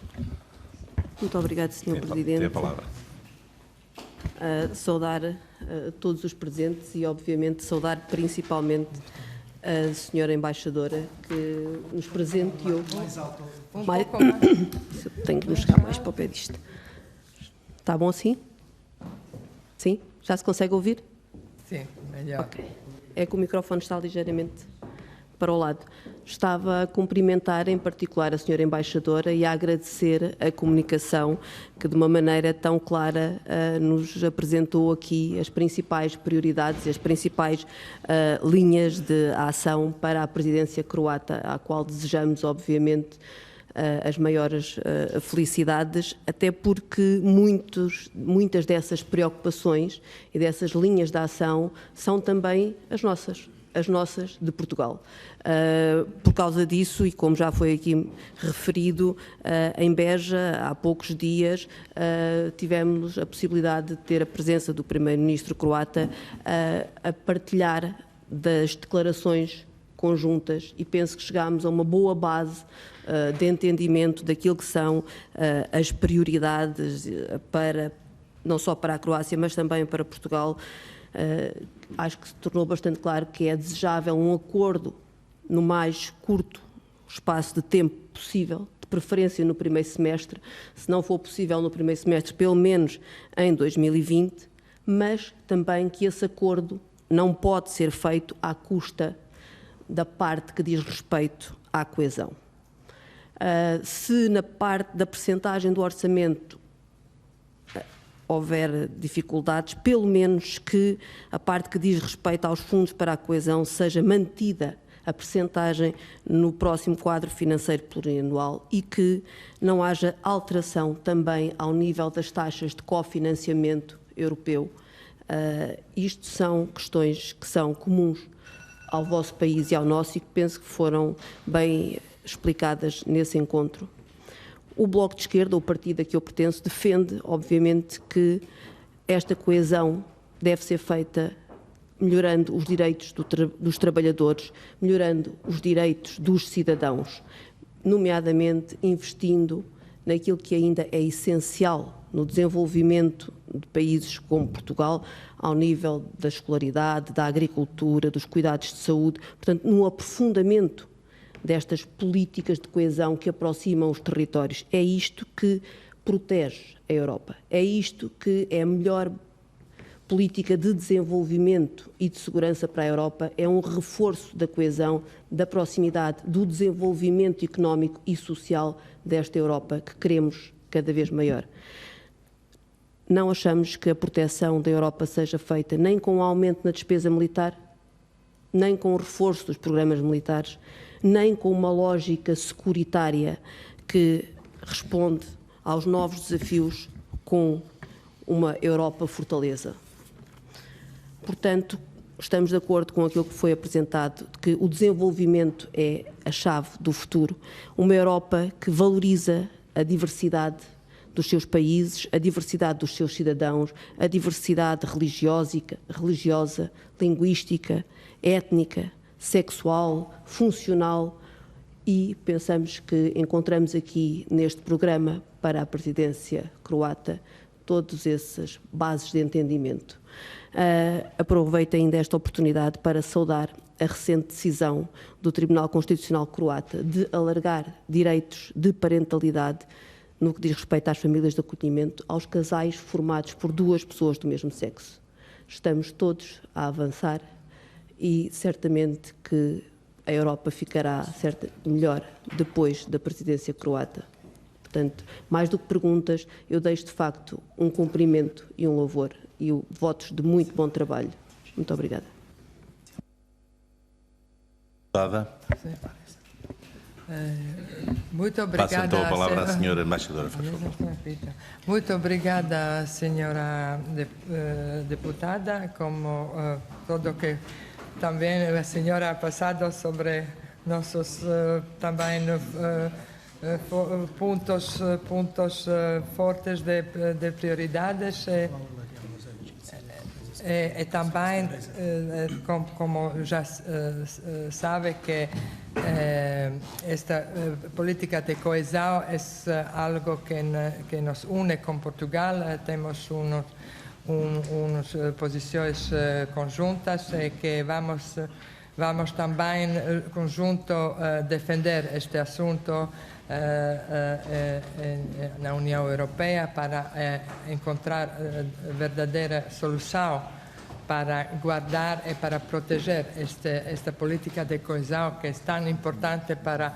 Muito obrigado, Sr. Presidente. Tem a palavra. Saudar todos os presentes e, obviamente, saudar principalmente a Sra. Embaixadora que nos presenteou. Mais alto. Pouco mais. Tenho que me chegar mais para o pé disto. Está bom assim? Sim? Já se consegue ouvir? Sim, melhor. Ok. É que o microfone está ligeiramente para o lado. Estava a cumprimentar em particular a Sra. Embaixadora e a agradecer a comunicação que de uma maneira tão clara nos apresentou aqui as principais prioridades e as principais linhas de ação para a presidência croata, à qual desejamos, obviamente, as maiores felicidades, até porque muitas dessas preocupações e dessas linhas de ação são também as nossas de Portugal. Por causa disso, e como já foi aqui referido, em Beja, há poucos dias, tivemos a possibilidade de ter a presença do primeiro-ministro croata a partilhar das declarações conjuntas e penso que chegámos a uma boa base de entendimento daquilo que são as prioridades não só para a Croácia, mas também para Portugal. Acho que se tornou bastante claro que é desejável um acordo no mais curto espaço de tempo possível, de preferência no primeiro semestre, se não for possível no primeiro semestre, pelo menos em 2020, mas também que esse acordo não pode ser feito à custa da parte que diz respeito à coesão. Se na parte da percentagem do orçamento houver dificuldades, pelo menos que a parte que diz respeito aos fundos para a coesão seja mantida a percentagem no próximo quadro financeiro plurianual e que não haja alteração também ao nível das taxas de cofinanciamento europeu. Isto são questões que são comuns ao vosso país e ao nosso e que penso que foram bem explicadas nesse encontro. O Bloco de Esquerda, o partido a que eu pertenço, defende, obviamente, que esta coesão deve ser feita melhorando os direitos dos trabalhadores, melhorando os direitos dos cidadãos, nomeadamente investindo naquilo que ainda é essencial no desenvolvimento de países como Portugal, ao nível da escolaridade, da agricultura, dos cuidados de saúde, portanto, no aprofundamento destas políticas de coesão que aproximam os territórios. É isto que protege a Europa, é isto que é a melhor política de desenvolvimento e de segurança para a Europa, é um reforço da coesão, da proximidade, do desenvolvimento económico e social desta Europa que queremos cada vez maior. Não achamos que a proteção da Europa seja feita nem com um aumento na despesa militar, nem com o reforço dos programas militares, nem com uma lógica securitária que responde aos novos desafios com uma Europa fortaleza. Portanto, estamos de acordo com aquilo que foi apresentado, de que o desenvolvimento é a chave do futuro. Uma Europa que valoriza a diversidade dos seus países, a diversidade dos seus cidadãos, a diversidade religiosa, linguística, étnica, sexual, funcional, e pensamos que encontramos aqui neste programa para a presidência croata todas essas bases de entendimento. Aproveito ainda esta oportunidade para saudar a recente decisão do Tribunal Constitucional croata de alargar direitos de parentalidade no que diz respeito às famílias de acolhimento aos casais formados por duas pessoas do mesmo sexo. Estamos todos a avançar e certamente que a Europa ficará melhor depois da presidência croata. Portanto, mais do que perguntas, eu deixo de facto um cumprimento e um louvor e votos de muito bom trabalho. Muito obrigada. Muito obrigada. Passa então a palavra à senhora embaixadora, por favor. Muito obrigada, senhora deputada, como tudo que também a senhora ha passado sobre nossos também puntos fortes de prioridades. E também, como já sabe, que esta política de coesão é algo que nos une com Portugal. Temos umas posições conjuntas e que vamos também conjunto defender este assunto na União Europeia para encontrar verdadeira solução para guardar e para proteger esta política de coesão que é tão importante para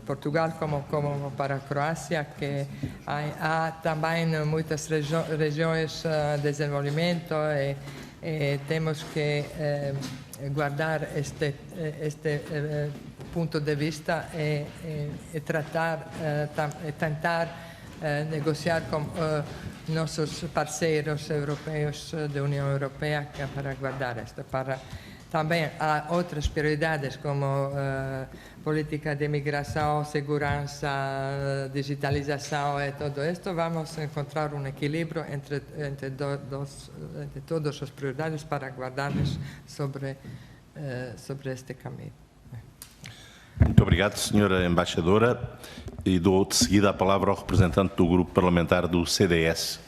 Portugal como para a Croácia, que há também muitas regiões de desenvolvimento e temos que guardar este ponto de vista e tratar e tentar negociar com nossos parceiros europeus da União Europeia para guardar esta. Também há outras prioridades como política de imigração, segurança, digitalização e tudo isto. Vamos encontrar um equilíbrio entre todas as prioridades para guardarmos sobre este caminho. Muito obrigado, senhora embaixadora. E dou de seguida a palavra ao representante do grupo parlamentar do CDS.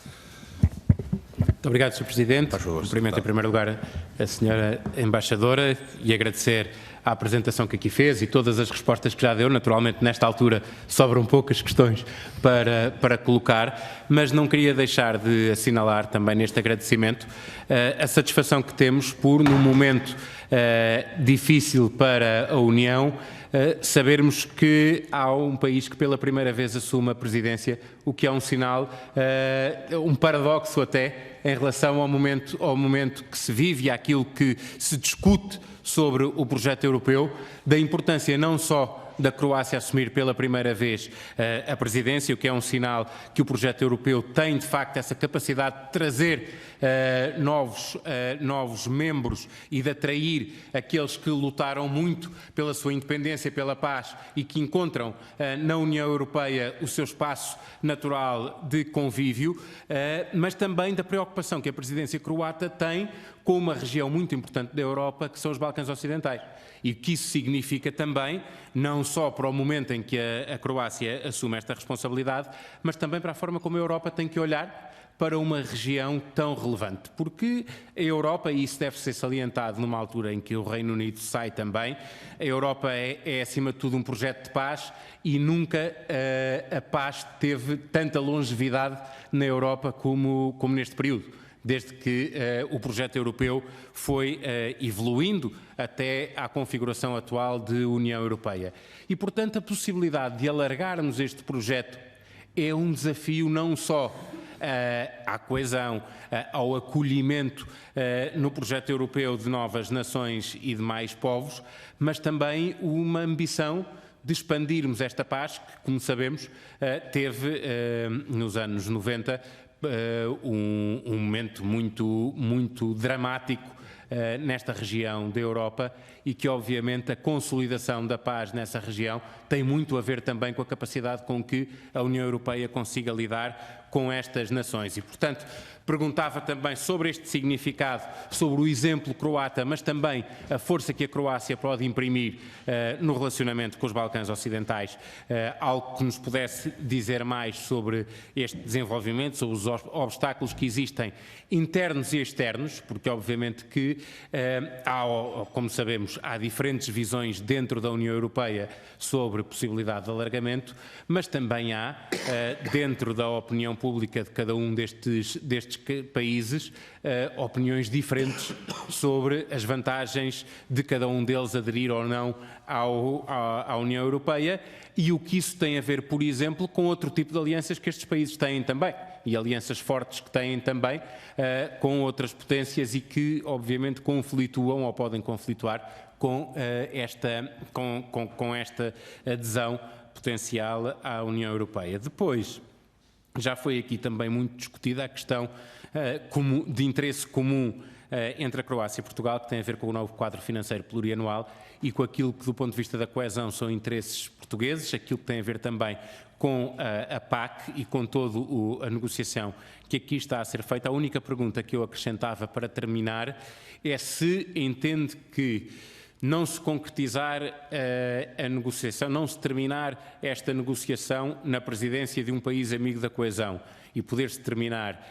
Muito obrigado, Sr. Presidente. Cumprimento em primeiro lugar a senhora embaixadora e agradecer a apresentação que aqui fez e todas as respostas que já deu. Naturalmente, nesta altura, sobram poucas questões para colocar, mas não queria deixar de assinalar também neste agradecimento a satisfação que temos por, num momento difícil para a União, sabermos que há um país que pela primeira vez assume a presidência, o que é um sinal, um paradoxo até, em relação ao momento que se vive e àquilo que se discute sobre o projeto europeu, da importância não só da Croácia assumir pela primeira vez a presidência, o que é um sinal que o projeto europeu tem, de facto, essa capacidade de trazer novos membros e de atrair aqueles que lutaram muito pela sua independência, pela paz e que encontram na União Europeia o seu espaço natural de convívio, mas também da preocupação que a presidência croata tem com uma região muito importante da Europa, que são os Balcãs Ocidentais. E que isso significa também, não só para o momento em que a Croácia assume esta responsabilidade, mas também para a forma como a Europa tem que olhar para uma região tão relevante. Porque a Europa, e isso deve ser salientado numa altura em que o Reino Unido sai também, a Europa é acima de tudo um projeto de paz e nunca a paz teve tanta longevidade na Europa como neste período, desde que o projeto europeu foi evoluindo até à configuração atual de União Europeia. E, portanto, a possibilidade de alargarmos este projeto é um desafio não só à coesão, ao acolhimento no projeto europeu de novas nações e de mais povos, mas também uma ambição de expandirmos esta paz que, como sabemos, teve nos anos 90 um momento muito dramático nesta região da Europa e que, obviamente, a consolidação da paz nessa região tem muito a ver também com a capacidade com que a União Europeia consiga lidar com estas nações. E, portanto, perguntava também sobre este significado, sobre o exemplo croata, mas também a força que a Croácia pode imprimir no relacionamento com os Balcãs Ocidentais, algo que nos pudesse dizer mais sobre este desenvolvimento, sobre os obstáculos que existem internos e externos, porque obviamente que como sabemos, há diferentes visões dentro da União Europeia sobre a possibilidade de alargamento, mas também há, dentro da opinião pública de cada um destes países, opiniões diferentes sobre as vantagens de cada um deles aderir ou não à União Europeia e o que isso tem a ver, por exemplo, com outro tipo de alianças que estes países têm também, e alianças fortes que têm também com outras potências e que, obviamente, conflituam ou podem conflituar com esta adesão potencial à União Europeia. Depois, já foi aqui também muito discutida a questão de interesse comum entre a Croácia e Portugal, que tem a ver com o novo quadro financeiro plurianual e com aquilo que, do ponto de vista da coesão, são interesses portugueses, aquilo que tem a ver também com a PAC e com toda a negociação que aqui está a ser feita. A única pergunta que eu acrescentava para terminar é se entende que, não se concretizar a negociação, não se terminar esta negociação na presidência de um país amigo da coesão e poder-se terminar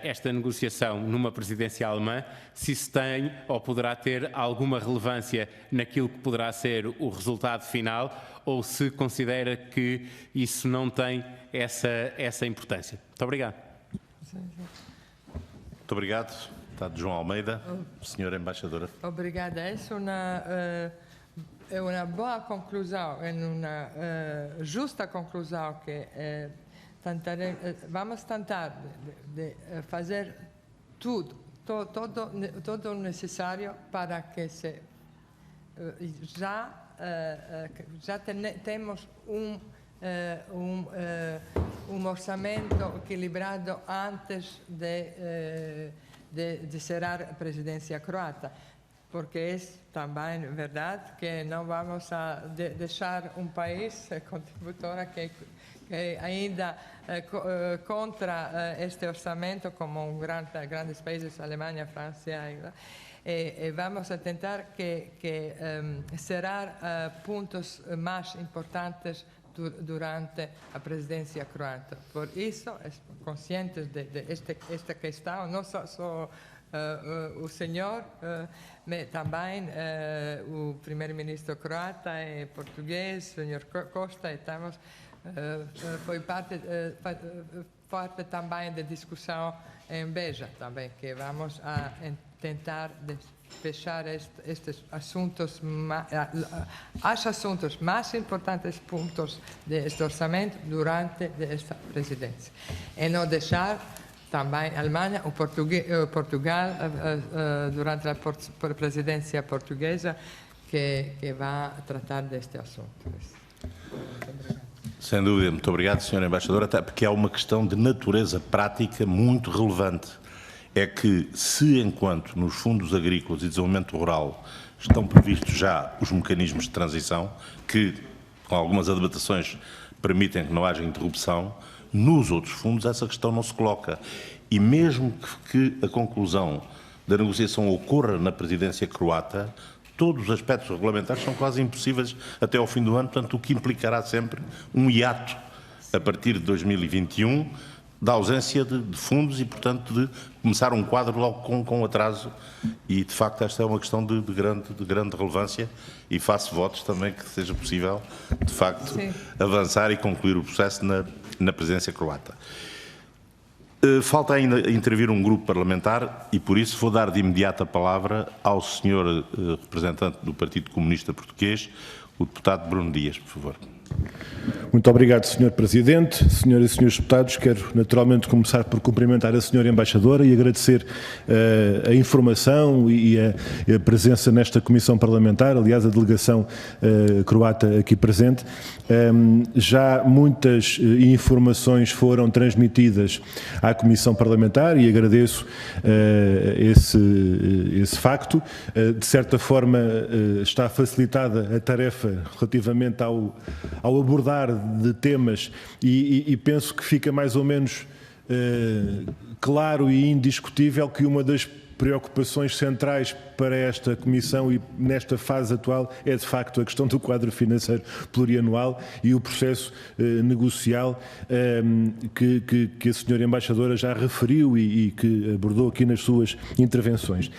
esta negociação numa presidência alemã, se isso tem ou poderá ter alguma relevância naquilo que poderá ser o resultado final ou se considera que isso não tem essa importância. Muito obrigado. Muito obrigado. Deputado João Almeida, senhora embaixadora. Obrigada. É uma boa conclusão, é uma justa conclusão que vamos tentar de fazer todo o necessário para que temos um orçamento equilibrado antes de cerrar a presidência croata, porque é também verdade que não vamos a deixar um país contributor que ainda contra este orçamento, como grandes países, Alemanha, França, e vamos a tentar que cerrar pontos mais importantes durante a presidência croata. Por isso, conscientes de esta questão, não só o senhor, mas também o primeiro-ministro croata e português, o senhor Costa, estamos, foi parte também da discussão em Beja, também, que vamos a tentar fechar estes assuntos, os assuntos mais importantes pontos deste orçamento durante esta presidência. E não deixar também a Alemanha, o Portugal, durante a presidência portuguesa, que vai tratar deste assunto. Sem dúvida, muito obrigado, Sra. Embaixadora, até porque há uma questão de natureza prática muito relevante. É que, se enquanto nos fundos agrícolas e desenvolvimento rural estão previstos já os mecanismos de transição, que, com algumas adaptações, permitem que não haja interrupção, nos outros fundos essa questão não se coloca. E mesmo que a conclusão da negociação ocorra na presidência croata, todos os aspectos regulamentares são quase impossíveis até ao fim do ano, portanto, o que implicará sempre um hiato a partir de 2021, da ausência de fundos e, portanto, de começar um quadro logo com atraso. E, de facto, esta é uma questão de grande relevância e faço votos também que seja possível, de facto, avançar e concluir o processo na presidência croata. Falta ainda intervir um grupo parlamentar e, por isso, vou dar de imediato a palavra ao senhor representante do Partido Comunista Português, o deputado Bruno Dias, por favor. Muito obrigado, Sr. Presidente. Senhoras e senhores deputados, quero naturalmente começar por cumprimentar a Sra. Embaixadora e agradecer a informação e a presença nesta comissão parlamentar, aliás, a delegação croata aqui presente. Já muitas informações foram transmitidas à comissão parlamentar e agradeço esse facto. De certa forma, está facilitada a tarefa relativamente ao abordar de temas e penso que fica mais ou menos claro e indiscutível que uma das preocupações centrais para esta Comissão e nesta fase atual é de facto a questão do quadro financeiro plurianual e o processo negocial que a Sra. Embaixadora já referiu e que abordou aqui nas suas intervenções.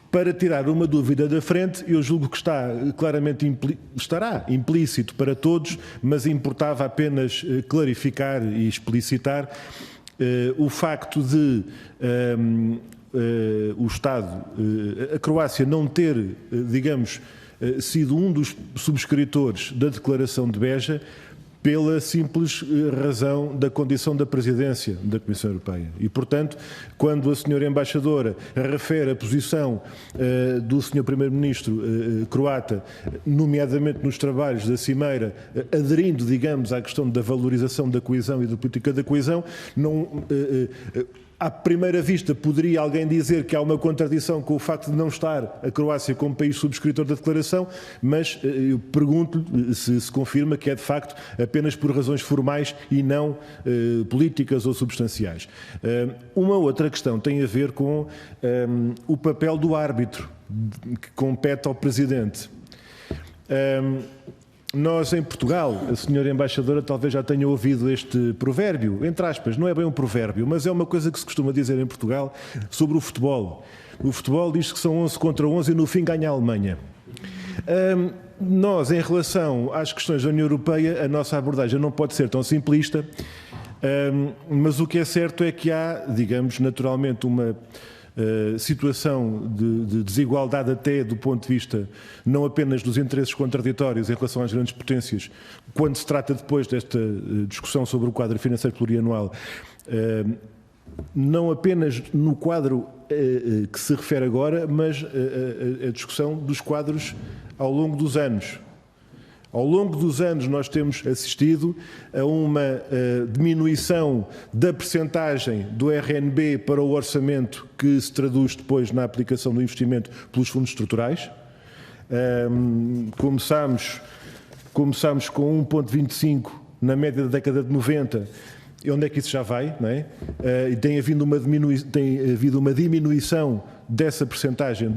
Para tirar uma dúvida da frente, eu julgo que está claramente estará implícito para todos, mas importava apenas clarificar e explicitar o facto de o Estado, a Croácia, não ter, digamos, sido um dos subscritores da Declaração de Beja pela simples razão da condição da presidência da Comissão Europeia. E, portanto, quando a Sra. Embaixadora refere a posição do Sr. Primeiro-Ministro croata, nomeadamente nos trabalhos da Cimeira, aderindo, digamos, à questão da valorização da coesão e da política da coesão, não... À primeira vista, poderia alguém dizer que há uma contradição com o facto de não estar a Croácia como país subscritor da declaração, mas eu pergunto-lhe se confirma que é de facto apenas por razões formais e não políticas ou substanciais. Uma outra questão tem a ver com o papel do árbitro que compete ao Presidente. Nós, em Portugal, a Sra. Embaixadora talvez já tenha ouvido este provérbio, entre aspas, não é bem um provérbio, mas é uma coisa que se costuma dizer em Portugal sobre o futebol. O futebol diz que são 11 contra 11 e no fim ganha a Alemanha. Nós, em relação às questões da União Europeia, a nossa abordagem não pode ser tão simplista, mas o que é certo é que há, digamos, naturalmente uma situação de desigualdade até do ponto de vista não apenas dos interesses contraditórios em relação às grandes potências, quando se trata depois desta discussão sobre o quadro financeiro plurianual, não apenas no quadro que se refere agora, mas a discussão dos quadros ao longo dos anos. Ao longo dos anos nós temos assistido a uma diminuição da percentagem do RNB para o orçamento que se traduz depois na aplicação do investimento pelos fundos estruturais. Começamos com 1,25 na média da década de 90. E onde é que isso já vai? Não é? E tem havido uma diminuição dessa percentagem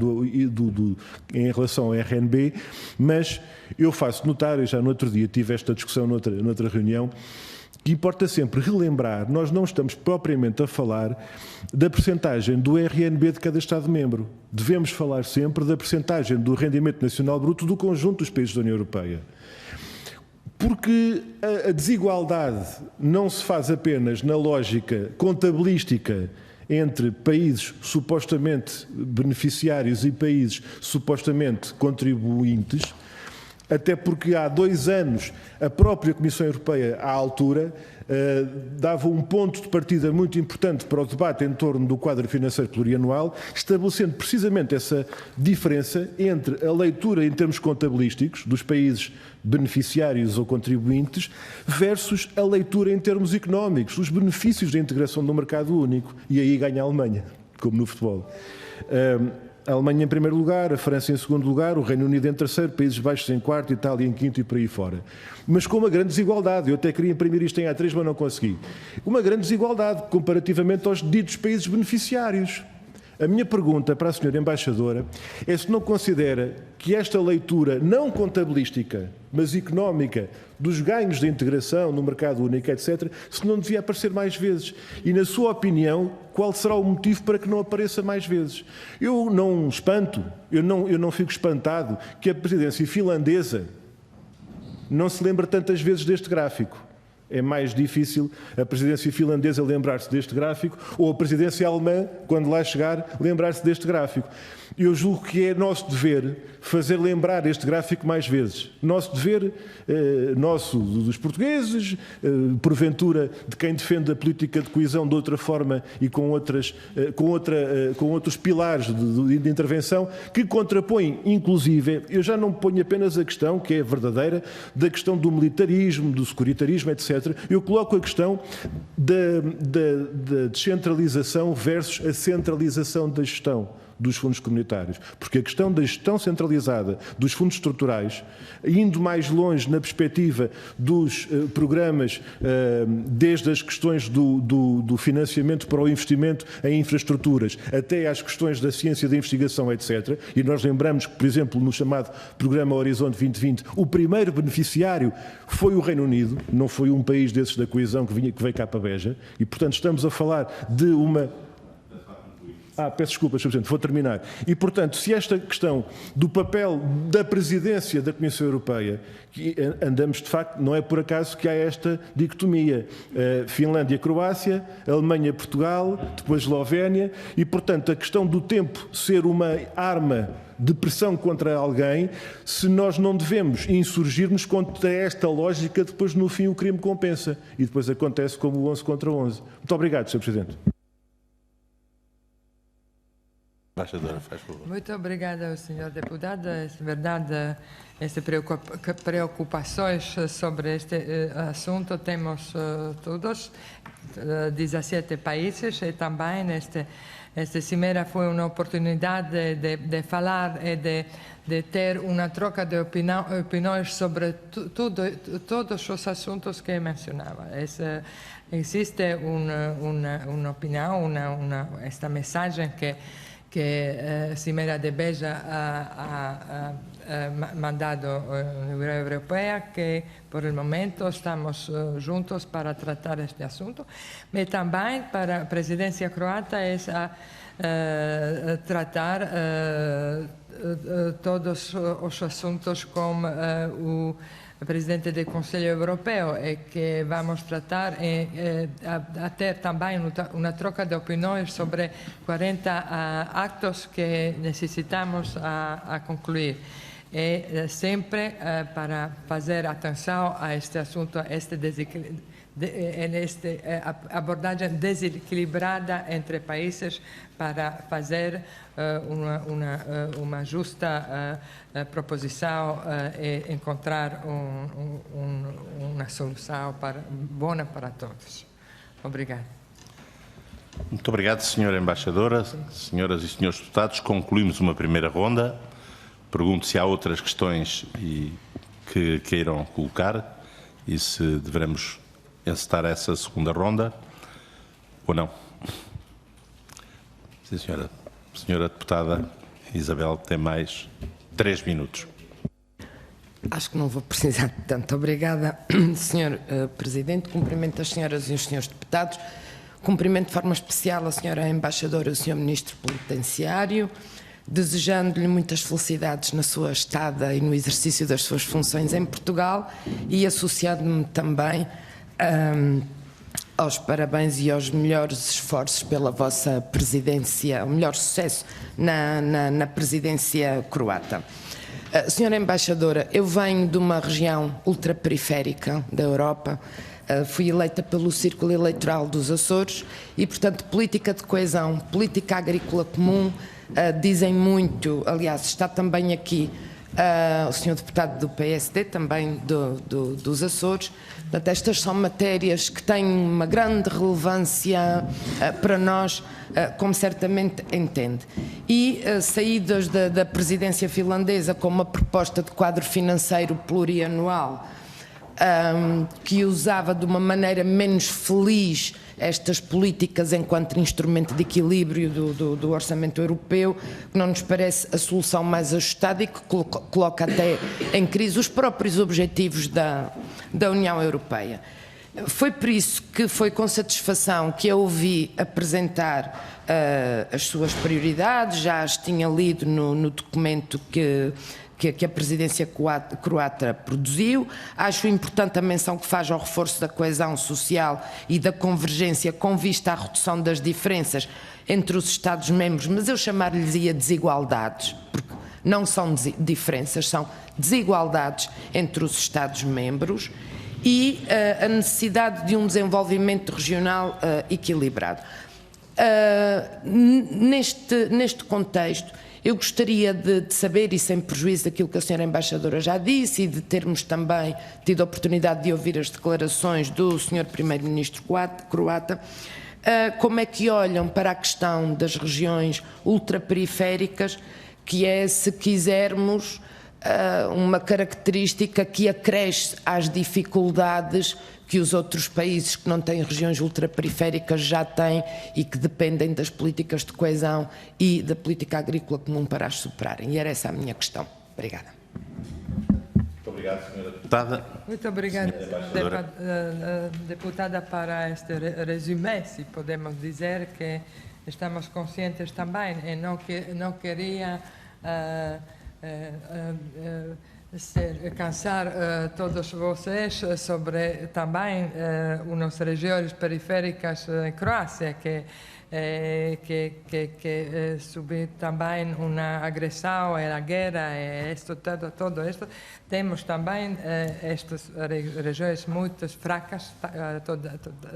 em relação ao RNB, mas eu faço notar, e já no outro dia tive esta discussão noutra reunião, que importa sempre relembrar, nós não estamos propriamente a falar da percentagem do RNB de cada Estado-membro. Devemos falar sempre da percentagem do rendimento nacional bruto do conjunto dos países da União Europeia. Porque a desigualdade não se faz apenas na lógica contabilística entre países supostamente beneficiários e países supostamente contribuintes, até porque há 2 anos a própria Comissão Europeia, à altura, dava um ponto de partida muito importante para o debate em torno do quadro financeiro plurianual, estabelecendo precisamente essa diferença entre a leitura em termos contabilísticos dos países beneficiários ou contribuintes versus a leitura em termos económicos, os benefícios da integração do mercado único. E aí ganha a Alemanha, como no futebol. A Alemanha em primeiro lugar, a França em segundo lugar, o Reino Unido em terceiro, Países Baixos em quarto, Itália em quinto e por aí fora. Mas com uma grande desigualdade. Eu até queria imprimir isto em A3, mas não consegui. Uma grande desigualdade comparativamente aos ditos países beneficiários. A minha pergunta para a senhora embaixadora é se não considera que esta leitura não contabilística, mas económica, dos ganhos da integração no mercado único, etc., se não devia aparecer mais vezes. E, na sua opinião, qual será o motivo para que não apareça mais vezes? Eu não fico espantado que a presidência finlandesa não se lembre tantas vezes deste gráfico. É mais difícil a presidência finlandesa lembrar-se deste gráfico ou a presidência alemã, quando lá chegar, lembrar-se deste gráfico. Eu julgo que é nosso dever fazer lembrar este gráfico mais vezes. Nosso dever, nosso dos portugueses, porventura de quem defende a política de coesão de outra forma e com outros pilares de intervenção, que contrapõem, inclusive, eu já não ponho apenas a questão, que é verdadeira, da questão do militarismo, do securitarismo, etc. Eu coloco a questão da descentralização versus a centralização da gestão dos fundos comunitários. Porque a questão da gestão centralizada dos fundos estruturais, indo mais longe na perspectiva dos programas, desde as questões do financiamento para o investimento em infraestruturas, até às questões da ciência da investigação, etc. E nós lembramos que, por exemplo, no chamado Programa Horizonte 2020, o primeiro beneficiário foi o Reino Unido, não foi um país desses da coesão que veio cá para Beja, e, portanto, estamos a falar de uma... peço desculpa, Sr. Presidente, vou terminar. E, portanto, se esta questão do papel da presidência da Comissão Europeia, que andamos, de facto, não é por acaso que há esta dicotomia. Finlândia-Croácia, Alemanha-Portugal, depois Eslovénia, e, portanto, a questão do tempo ser uma arma de pressão contra alguém, se nós não devemos insurgir-nos contra esta lógica, depois, no fim, o crime compensa. E depois acontece como o 11 contra 11. Muito obrigado, Sr. Presidente. Embaixadora, faz favor. Muito obrigada, senhor deputado. É verdade, essas preocupações sobre este assunto temos todos, 17 países, e também esta cimeira foi uma oportunidade de falar e de ter uma troca de opiniões sobre todos os assuntos que mencionava. Existe uma opinião, esta mensagem que Cimeira de Beja ha mandado a Unión Europea, que por el momento estamos juntos para tratar este asunto, mas também para a presidência croata é tratar todos os assuntos com o presidente do Conselho Europeu, e que vamos tratar a ter também uma troca de opiniões sobre 40 actos que necessitamos a concluir. E sempre para fazer atenção a este assunto, esta abordagem desequilibrada entre países, para fazer uma justa proposição e encontrar uma solução boa para todos. Obrigado. Muito obrigado, senhora embaixadora. Senhoras e senhores deputados, concluímos uma primeira ronda. Pergunto se há outras questões que queiram colocar e se devemos encetar essa segunda ronda ou não. Sim, senhora. Senhora deputada Isabel tem mais 3 minutos. Acho que não vou precisar de tanto. Obrigada, Sr. Presidente. Cumprimento as senhoras e os senhores deputados. Cumprimento de forma especial a senhora Embaixadora e o Sr. Ministro Penitenciário, desejando-lhe muitas felicidades na sua estada e no exercício das suas funções em Portugal e associando-me também aos parabéns e aos melhores esforços pela vossa presidência, o melhor sucesso na presidência croata. Senhora Embaixadora, eu venho de uma região ultraperiférica da Europa, fui eleita pelo Círculo Eleitoral dos Açores e, portanto, política de coesão, política agrícola comum, dizem muito, aliás, está também aqui o senhor deputado do PSD, também dos Açores. Portanto, estas são matérias que têm uma grande relevância para nós, como certamente entende. E saídas da presidência finlandesa com uma proposta de quadro financeiro plurianual que usava de uma maneira menos feliz estas políticas enquanto instrumento de equilíbrio do orçamento europeu, que não nos parece a solução mais ajustada e que coloca até em crise os próprios objetivos da União Europeia. Foi por isso que foi com satisfação que eu ouvi apresentar as suas prioridades, já as tinha lido no documento que a presidência croata produziu. Acho importante a menção que faz ao reforço da coesão social e da convergência com vista à redução das diferenças entre os Estados-membros, mas eu chamar-lhes-ia desigualdades, porque não são diferenças, são desigualdades entre os Estados-membros e a necessidade de um desenvolvimento regional equilibrado. Neste contexto, eu gostaria de saber, e sem prejuízo daquilo que a senhora Embaixadora já disse, e de termos também tido a oportunidade de ouvir as declarações do senhor Primeiro-Ministro croata, como é que olham para a questão das regiões ultraperiféricas, que é, se quisermos, uma característica que acresce às dificuldades que os outros países que não têm regiões ultraperiféricas já têm e que dependem das políticas de coesão e da política agrícola comum para as superarem. E era essa a minha questão. Obrigada. Muito obrigado, senhora deputada. Muito obrigada, deputada, para este resumé, se podemos dizer que estamos conscientes também, e não queria cansar todos vocês sobre também umas regiões periféricas em Croácia que subiu também uma agressão, a guerra, todo isto. Temos também estas regiões muito fracas,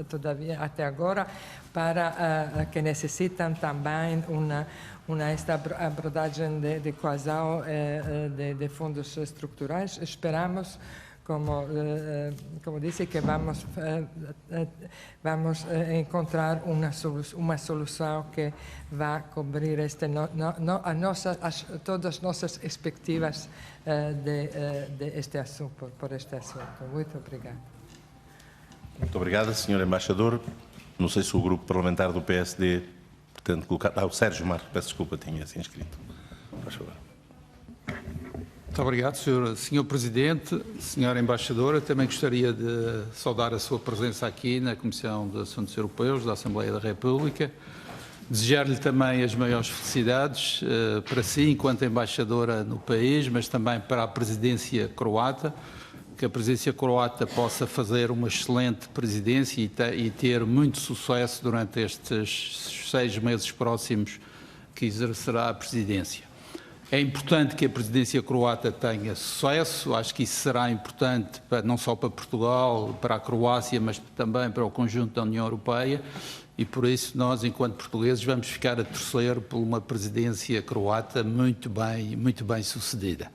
todavia até agora, para que necessitam também esta abordagem de coesão de fundos estruturais. Esperamos, como disse, que vamos encontrar uma solução que vai cobrir todas as nossas expectativas por este assunto. Muito obrigada. Muito obrigada, senhor Embaixador. Não sei se o grupo parlamentar do PSD pretende colocar... o Sérgio Marques, peço desculpa, tinha-se inscrito. Por favor. Muito obrigado, Sr. Presidente, Sra. Embaixadora. Também gostaria de saudar a sua presença aqui na Comissão de Assuntos Europeus da Assembleia da República. Desejar-lhe também as maiores felicidades para si, enquanto Embaixadora no país, mas também para a presidência croata. Que a presidência croata possa fazer uma excelente presidência e ter muito sucesso durante estes 6 meses próximos que exercerá a presidência. É importante que a presidência croata tenha sucesso, acho que isso será importante não só para Portugal, para a Croácia, mas também para o conjunto da União Europeia, e por isso nós, enquanto portugueses, vamos ficar a torcer por uma presidência croata muito bem sucedida.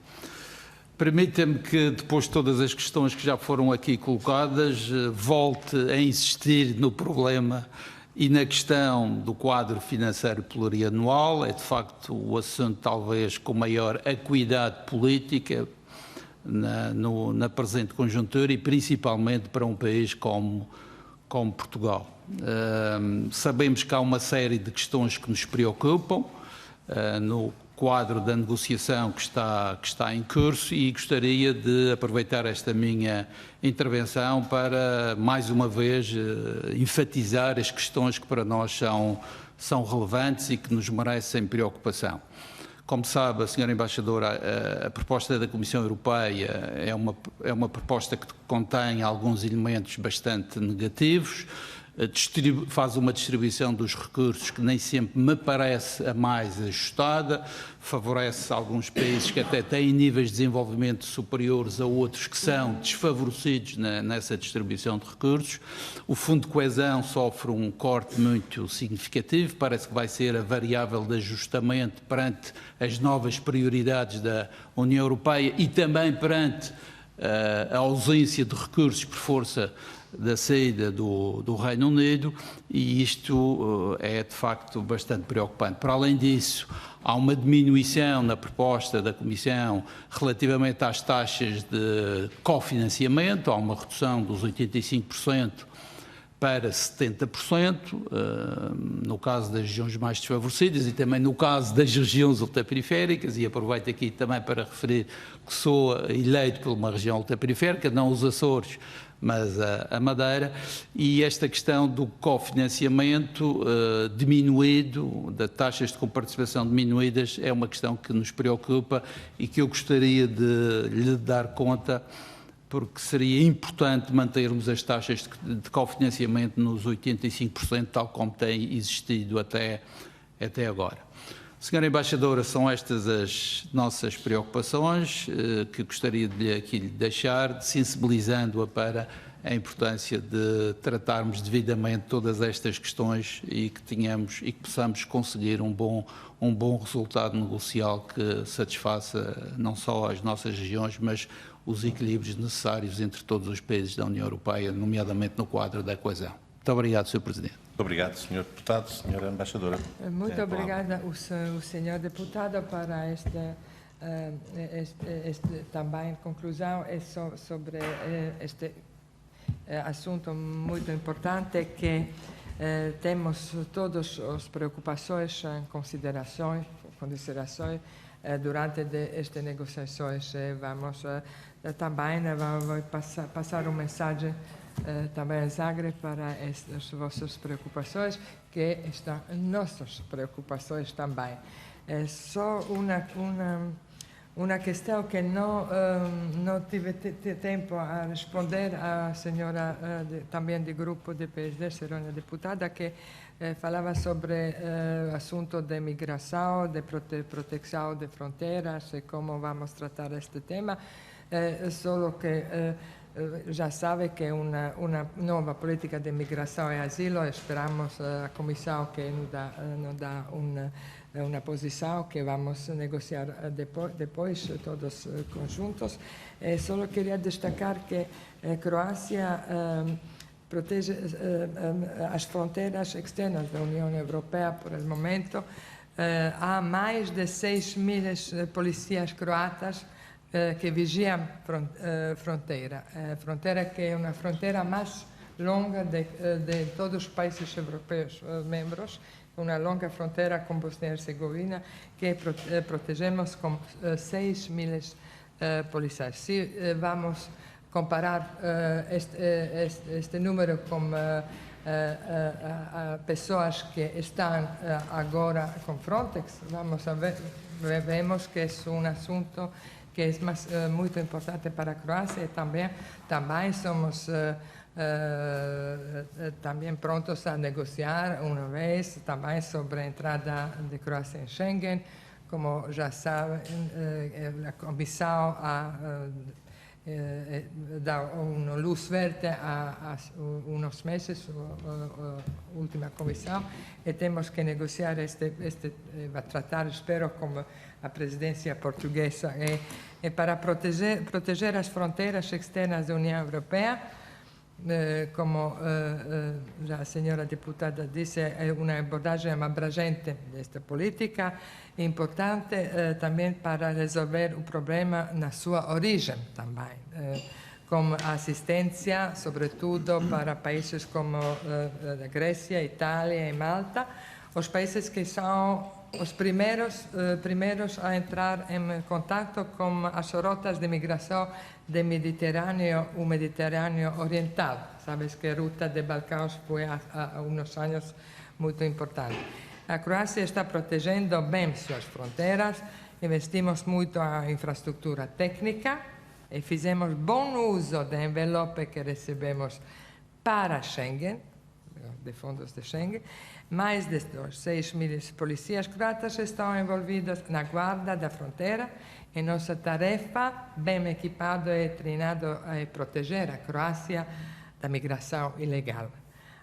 Permita-me que, depois de todas as questões que já foram aqui colocadas, volte a insistir no problema e na questão do quadro financeiro plurianual. É, de facto, o assunto talvez com maior acuidade política na presente conjuntura e principalmente para um país como Portugal. Sabemos que há uma série de questões que nos preocupam, no quadro da negociação que está em curso, e gostaria de aproveitar esta minha intervenção para, mais uma vez, enfatizar as questões que para nós são relevantes e que nos merecem preocupação. Como sabe, a Sra. Embaixadora, a proposta da Comissão Europeia é uma proposta que contém alguns elementos bastante negativos, faz uma distribuição dos recursos que nem sempre me parece a mais ajustada, favorece alguns países que até têm níveis de desenvolvimento superiores a outros que são desfavorecidos nessa distribuição de recursos. O Fundo de Coesão sofre um corte muito significativo, parece que vai ser a variável de ajustamento perante as novas prioridades da União Europeia e também perante a ausência de recursos por força da saída do Reino Unido, e isto é de facto bastante preocupante. Para além disso, há uma diminuição na proposta da Comissão relativamente às taxas de cofinanciamento, há uma redução dos 85% para 70%, no caso das regiões mais desfavorecidas e também no caso das regiões ultraperiféricas, e aproveito aqui também para referir que sou eleito por uma região ultraperiférica, não os Açores, mas a Madeira, e esta questão do cofinanciamento diminuído, das taxas de comparticipação diminuídas, é uma questão que nos preocupa e que eu gostaria de lhe dar conta, porque seria importante mantermos as taxas de cofinanciamento nos 85%, tal como tem existido até agora. Senhora Embaixadora, são estas as nossas preocupações que gostaria de aqui lhe deixar, sensibilizando-a para a importância de tratarmos devidamente todas estas questões e que possamos conseguir um bom resultado negocial que satisfaça não só as nossas regiões, mas os equilíbrios necessários entre todos os países da União Europeia, nomeadamente no quadro da coesão. Muito obrigado, Sr. Presidente. Muito obrigado, Sr. Deputado. Sra. Embaixadora. Muito obrigada, o Sr. Deputado, para esta também conclusão sobre este assunto muito importante que temos todas as preocupações em considerações durante estas negociações. Vamos também passar uma mensagem também a Zagreb para estas vossas preocupações, que estão nossas preocupações também. É só uma questão que não tive tempo a responder à senhora também do grupo do PSD, senhora deputada, que falava sobre o assunto da migração, de proteção de fronteiras e como vamos tratar este tema. Só que já sabe que uma nova política de migração e asilo, esperamos a Comissão que nos dá uma posição que vamos negociar depois todos conjuntos. Só queria destacar que a Croácia protege as fronteiras externas da União Europeia por el momento. Há mais de 6.000 polícias croatas que vigiam fronteira. Fronteira que é uma fronteira mais longa de todos os países europeus membros, uma longa fronteira com Bosnia e Herzegovina, que protegemos com 6.000 policiais. Se vamos comparar este número com pessoas que estão agora com Frontex, vemos que é um assunto que é muito importante para a Croácia e também somos também prontos a negociar uma vez também sobre a entrada de Croácia em Schengen. Como já sabem, a Comissão dá uma luz verde há uns meses, a última Comissão, e temos que negociar vai tratar, espero, com a presidência portuguesa, e para proteger as fronteiras externas da União Europeia. Como já a senhora deputada disse, é uma abordagem abrangente desta política, importante também para resolver o problema na sua origem também, com assistência, sobretudo para países como a Grécia, Itália e Malta, os países que são os primeiros a entrar em contato com as rotas de migração do Mediterrâneo, o Mediterrâneo Oriental. Sabes que a ruta de Balcãs foi há uns anos muito importante. A Croácia está protegendo bem suas fronteiras, investimos muito na infraestrutura técnica e fizemos bom uso do envelope que recebemos para Schengen, de fundos de Schengen. Mais de 6.000 policiais croatas estão envolvidos na guarda da fronteira e nossa tarefa, bem equipado e treinado, é proteger a Croácia da migração ilegal.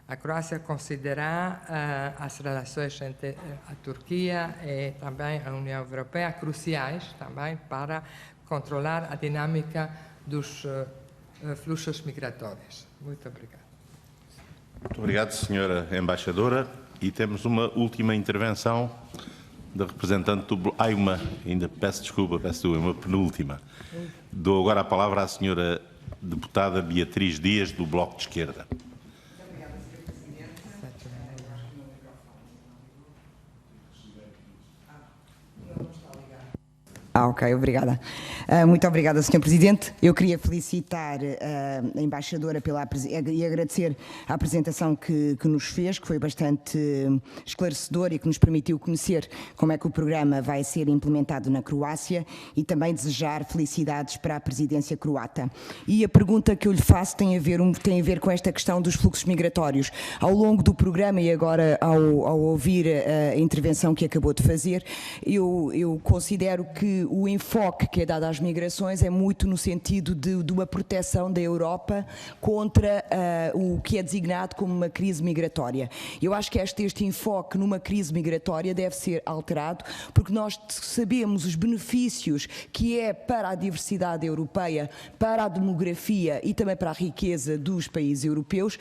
A Croácia considera as relações entre a Turquia e também a União Europeia cruciais também para controlar a dinâmica dos fluxos migratórios. Muito obrigado. Muito obrigado, Sra. Embaixadora. E temos uma última intervenção da representante do bloco. Ainda peço desculpa, uma penúltima. Dou agora a palavra à Sra. Deputada Beatriz Dias, do Bloco de Esquerda. Ok, obrigada. Muito obrigada, Sr. Presidente. Eu queria felicitar a Embaixadora e agradecer a apresentação que nos fez, que foi bastante esclarecedora e que nos permitiu conhecer como é que o programa vai ser implementado na Croácia e também desejar felicidades para a presidência croata. E a pergunta que eu lhe faço tem a ver com esta questão dos fluxos migratórios. Ao longo do programa e agora ao ouvir a intervenção que acabou de fazer, eu considero que o enfoque que é dado às migrações é muito no sentido de uma proteção da Europa contra o que é designado como uma crise migratória. Eu acho que este enfoque numa crise migratória deve ser alterado, porque nós sabemos os benefícios que é para a diversidade europeia, para a demografia e também para a riqueza dos países europeus,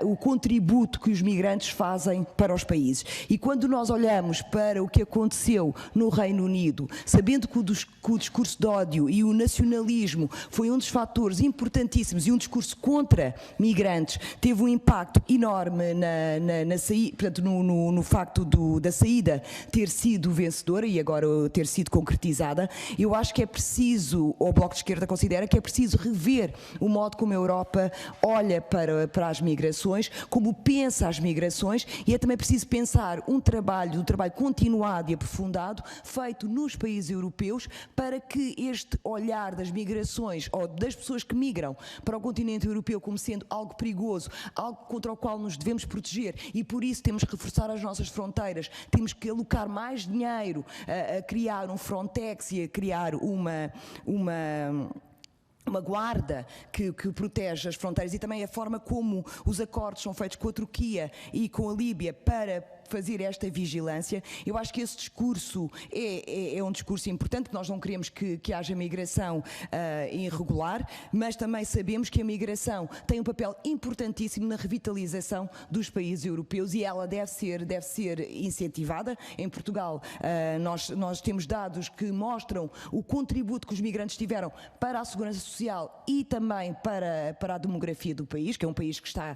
o contributo que os migrantes fazem para os países. E quando nós olhamos para o que aconteceu no Reino Unido, sabendo que o discurso de ódio e o nacionalismo foi um dos fatores importantíssimos e um discurso contra migrantes teve um impacto enorme portanto, no facto da saída ter sido vencedora e agora ter sido concretizada, eu acho que é preciso, o Bloco de Esquerda considera que é preciso rever o modo como a Europa olha para as migrações, como pensa as migrações, e é também preciso pensar um trabalho continuado e aprofundado feito nos países europeus para que este olhar das migrações ou das pessoas que migram para o continente europeu como sendo algo perigoso, algo contra o qual nos devemos proteger e por isso temos que reforçar as nossas fronteiras, temos que alocar mais dinheiro a criar um Frontex e a criar uma guarda que protege as fronteiras e também a forma como os acordos são feitos com a Turquia e com a Líbia para fazer esta vigilância. Eu acho que esse discurso é um discurso importante, nós não queremos que haja migração irregular, mas também sabemos que a migração tem um papel importantíssimo na revitalização dos países europeus e ela deve ser incentivada. Em Portugal nós temos dados que mostram o contributo que os migrantes tiveram para a segurança social e também para a demografia do país, que é um país que está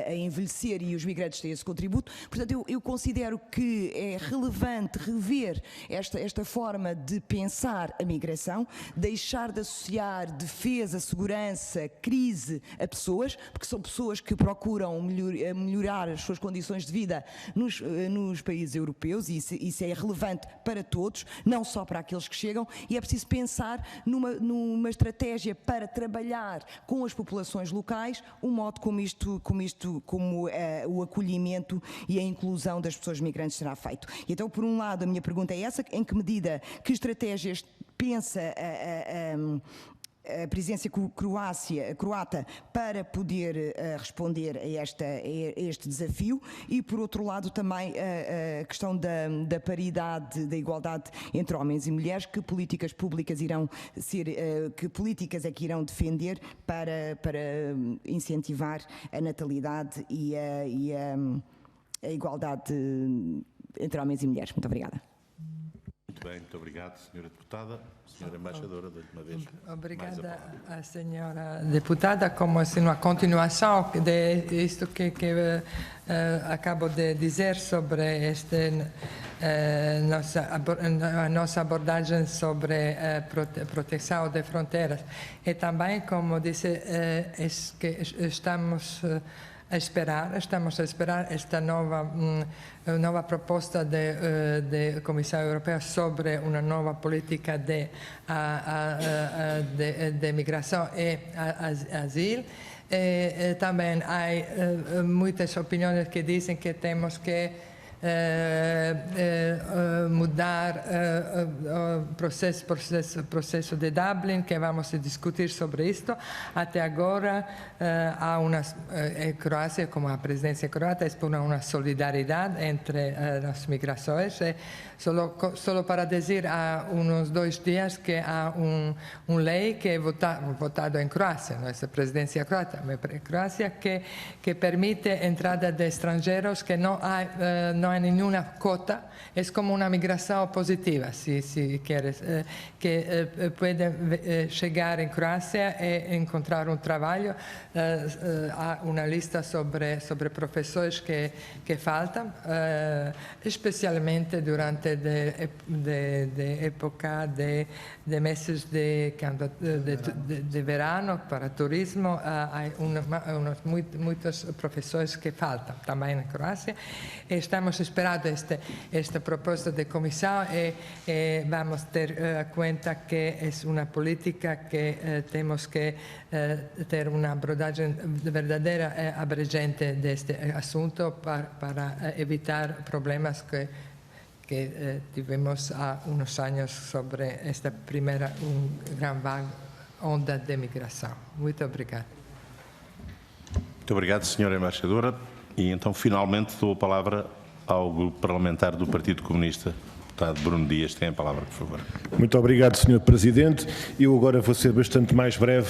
a envelhecer e os migrantes têm esse contributo. Portanto, eu considero que é relevante rever esta forma de pensar a migração, deixar de associar defesa, segurança, crise a pessoas, porque são pessoas que procuram melhorar as suas condições de vida nos países europeus e isso é relevante para todos, não só para aqueles que chegam, e é preciso pensar numa estratégia para trabalhar com as populações locais, o modo como o acolhimento e a inclusão das pessoas migrantes será feito. E então, por um lado, a minha pergunta é essa: em que medida, que estratégias pensa a presidência croata para poder responder a este desafio? E, por outro lado, também a questão da paridade, da igualdade entre homens e mulheres, que políticas públicas que políticas é que irão defender para incentivar a natalidade e a igualdade entre homens e mulheres? Muito obrigada. Muito bem, muito obrigado, Senhora Deputada. Senhora Embaixadora, dou-lhe uma vez. Obrigada à senhora deputada, como assim uma continuação disto que acabo de dizer sobre a nossa abordagem sobre a proteção de fronteiras. E também, como disse, que estamos a esperar esta nova proposta da Comissão Europeia sobre uma nova política de migração e asilo. Também há muitas opiniões que dizem que temos que mudar o processo de Dublin, que vamos discutir sobre isto. Até agora, há a Croácia, como a presidência croata, expõe uma solidariedade entre as migrações. Só para dizer, há uns 2 dias que há uma lei que é votada em Croácia, nossa presidência croata, que permite a entrada de estrangeiros que não há nenhuma cota, é como uma migração positiva, se queres, que podem chegar em Croácia e encontrar um trabalho. Há uma lista sobre professores que faltam, especialmente durante a época de meses de verano para turismo. Há muitos professores que faltam também na Croácia. Estamos esperando esta proposta da Comissão e vamos ter em conta que é uma política que temos que ter uma abordagem verdadeira e abrangente deste assunto para evitar problemas que tivemos há uns anos sobre esta primeira grande onda de migração. Muito obrigado. Muito obrigado, Senhora Embaixadora. E então, finalmente, dou a palavra ao Grupo Parlamentar do Partido Comunista. Deputado Bruno Dias, tem a palavra, por favor. Muito obrigado, Sr. Presidente. Eu agora vou ser bastante mais breve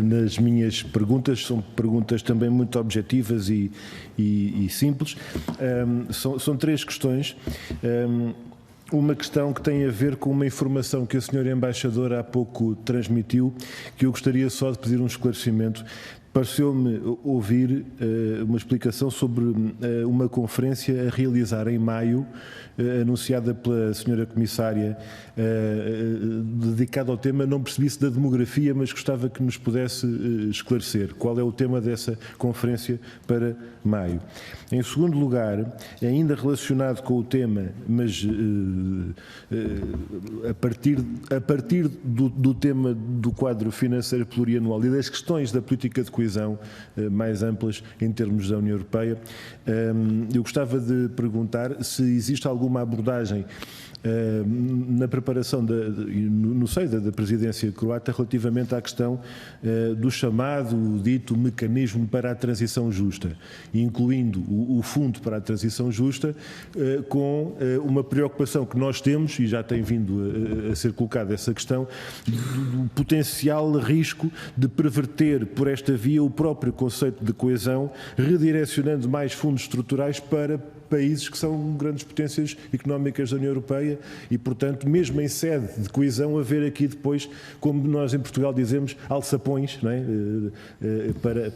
nas minhas perguntas. São perguntas também muito objetivas e simples. São 3 questões. Uma questão que tem a ver com uma informação que a Sra. Embaixadora há pouco transmitiu, que eu gostaria só de pedir um esclarecimento. Pareceu-me ouvir uma explicação sobre uma conferência a realizar em maio, anunciada pela Sra. Comissária, dedicada ao tema. Não percebi se da demografia, mas gostava que nos pudesse esclarecer qual é o tema dessa conferência para maio. Em segundo lugar, ainda relacionado com o tema, mas a partir do tema do quadro financeiro plurianual e das questões da política de coesão mais amplas em termos da União Europeia, eu gostava de perguntar se existe alguma abordagem na preparação no seio da presidência croata relativamente à questão do chamado dito mecanismo para a transição justa, incluindo o Fundo para a Transição Justa, com uma preocupação que nós temos, e já tem vindo a ser colocada essa questão, do potencial risco de perverter por esta via o próprio conceito de coesão, redirecionando mais fundos estruturais para países que são grandes potências económicas da União Europeia e, portanto, mesmo em sede de coesão, haver aqui depois, como nós em Portugal dizemos, alçapões, não é?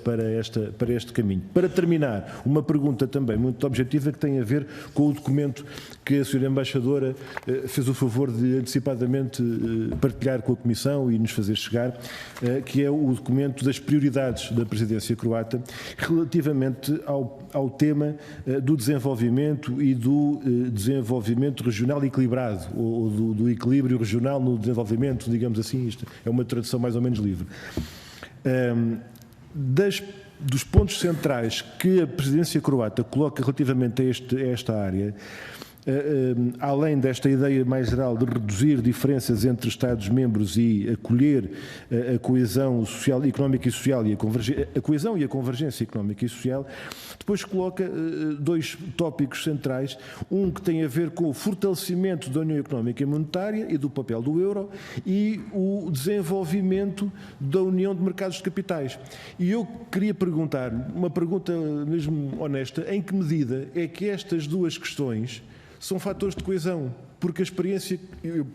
para este caminho. Para terminar, uma pergunta também muito objetiva que tem a ver com o documento que a Sra. Embaixadora fez o favor de antecipadamente partilhar com a Comissão e nos fazer chegar, que é o documento das prioridades da presidência croata relativamente ao tema do desenvolvimento e do desenvolvimento regional equilibrado, ou do equilíbrio regional no desenvolvimento, digamos assim. Isto é uma tradução mais ou menos livre. Dos pontos centrais que a presidência croata coloca relativamente a esta área, além desta ideia mais geral de reduzir diferenças entre Estados-membros e acolher a coesão social, económica e social e a coesão e a convergência económica e social, depois coloca 2 tópicos centrais, um que tem a ver com o fortalecimento da União Económica e Monetária e do papel do euro e o desenvolvimento da União de Mercados de Capitais. E eu queria perguntar, uma pergunta mesmo honesta, em que medida é que estas 2 questões são fatores de coesão, porque a experiência, eu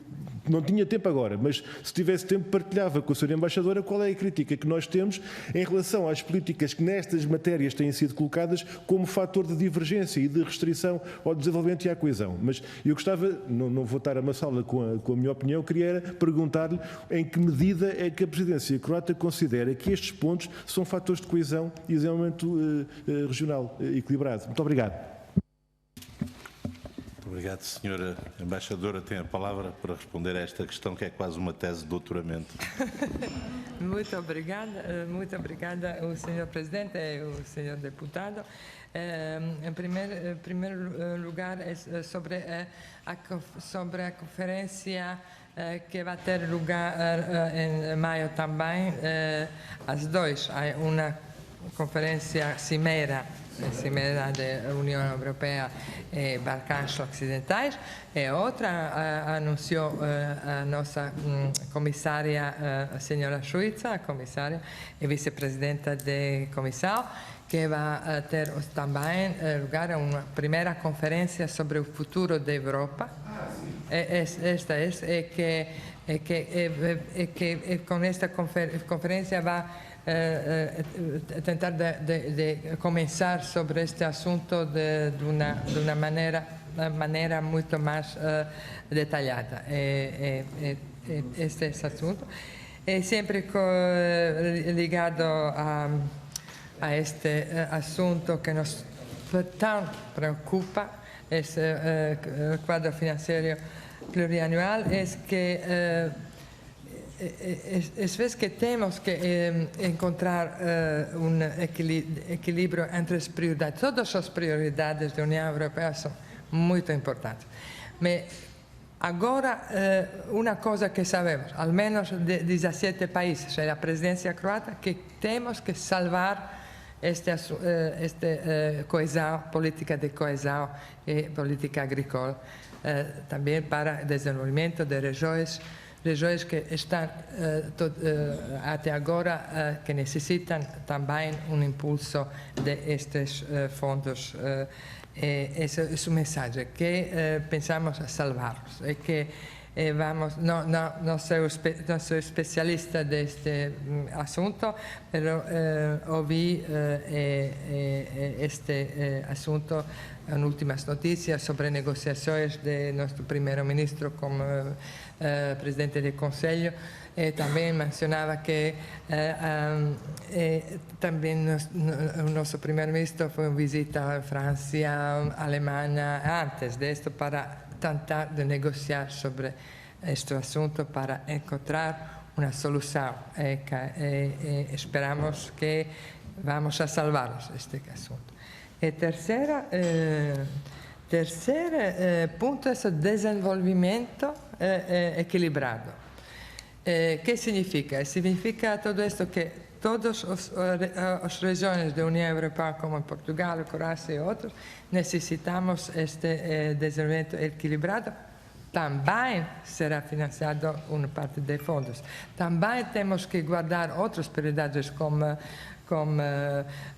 não tinha tempo agora, mas se tivesse tempo partilhava com a Sra. Embaixadora qual é a crítica que nós temos em relação às políticas que nestas matérias têm sido colocadas como fator de divergência e de restrição ao desenvolvimento e à coesão. Mas eu gostava, não vou estar amassá-la com a minha opinião, queria perguntar-lhe em que medida é que a presidência croata considera que estes pontos são fatores de coesão e desenvolvimento regional equilibrado. Muito obrigado. Obrigado, Sra. Embaixadora. Tem a palavra para responder a esta questão, que é quase uma tese de doutoramento. Muito obrigada, o Sr. Presidente e o Sr. Deputado. Em primeiro lugar, sobre a conferência que vai ter lugar em maio também, as duas. Há uma conferência cimeira da União Europeia e Balcãs Ocidentais, e outra anunciou a nossa comissária, a senhora Šuica, a comissária e vice-presidenta da Comissão, que vai ter também lugar uma primeira conferência sobre o futuro da Europa. Esta é que com esta conferência vai tentar de começar sobre este assunto de uma maneira muito mais detalhada. Este assunto é sempre ligado a este assunto que nos tanto preocupa, este quadro financeiro plurianual, é que es vez que temos que encontrar um equilíbrio entre as prioridades. Todas as prioridades da União Europeia são muito importantes. Mas agora, uma coisa que sabemos, ao menos de 17 países, é a presidência croata, que temos que salvar esta coesão, política de coesão e política agrícola, também para o desenvolvimento de regiões que estão até agora, que necessitam também um impulso destes fundos. Essa é a mensagem, que pensamos salvá-los. E que não sou especialista deste assunto, mas ouvi este assunto em últimas notícias sobre negociações de nosso primeiro-ministro como presidente do Conselho. Também mencionava que também o nosso primeiro-ministro foi em visita à França, à Alemanha, antes disto, para tentar de negociar sobre este assunto para encontrar uma solução. E esperamos que vamos a salvá-los este assunto. E terceiro ponto é o desenvolvimento equilibrado. Que significa? Significa tudo isto que todas as regiões da União Europeia, como Portugal, Croácia e outros, necessitamos este desenvolvimento equilibrado. Também será financiado uma parte dos fundos. Também temos que guardar outras prioridades como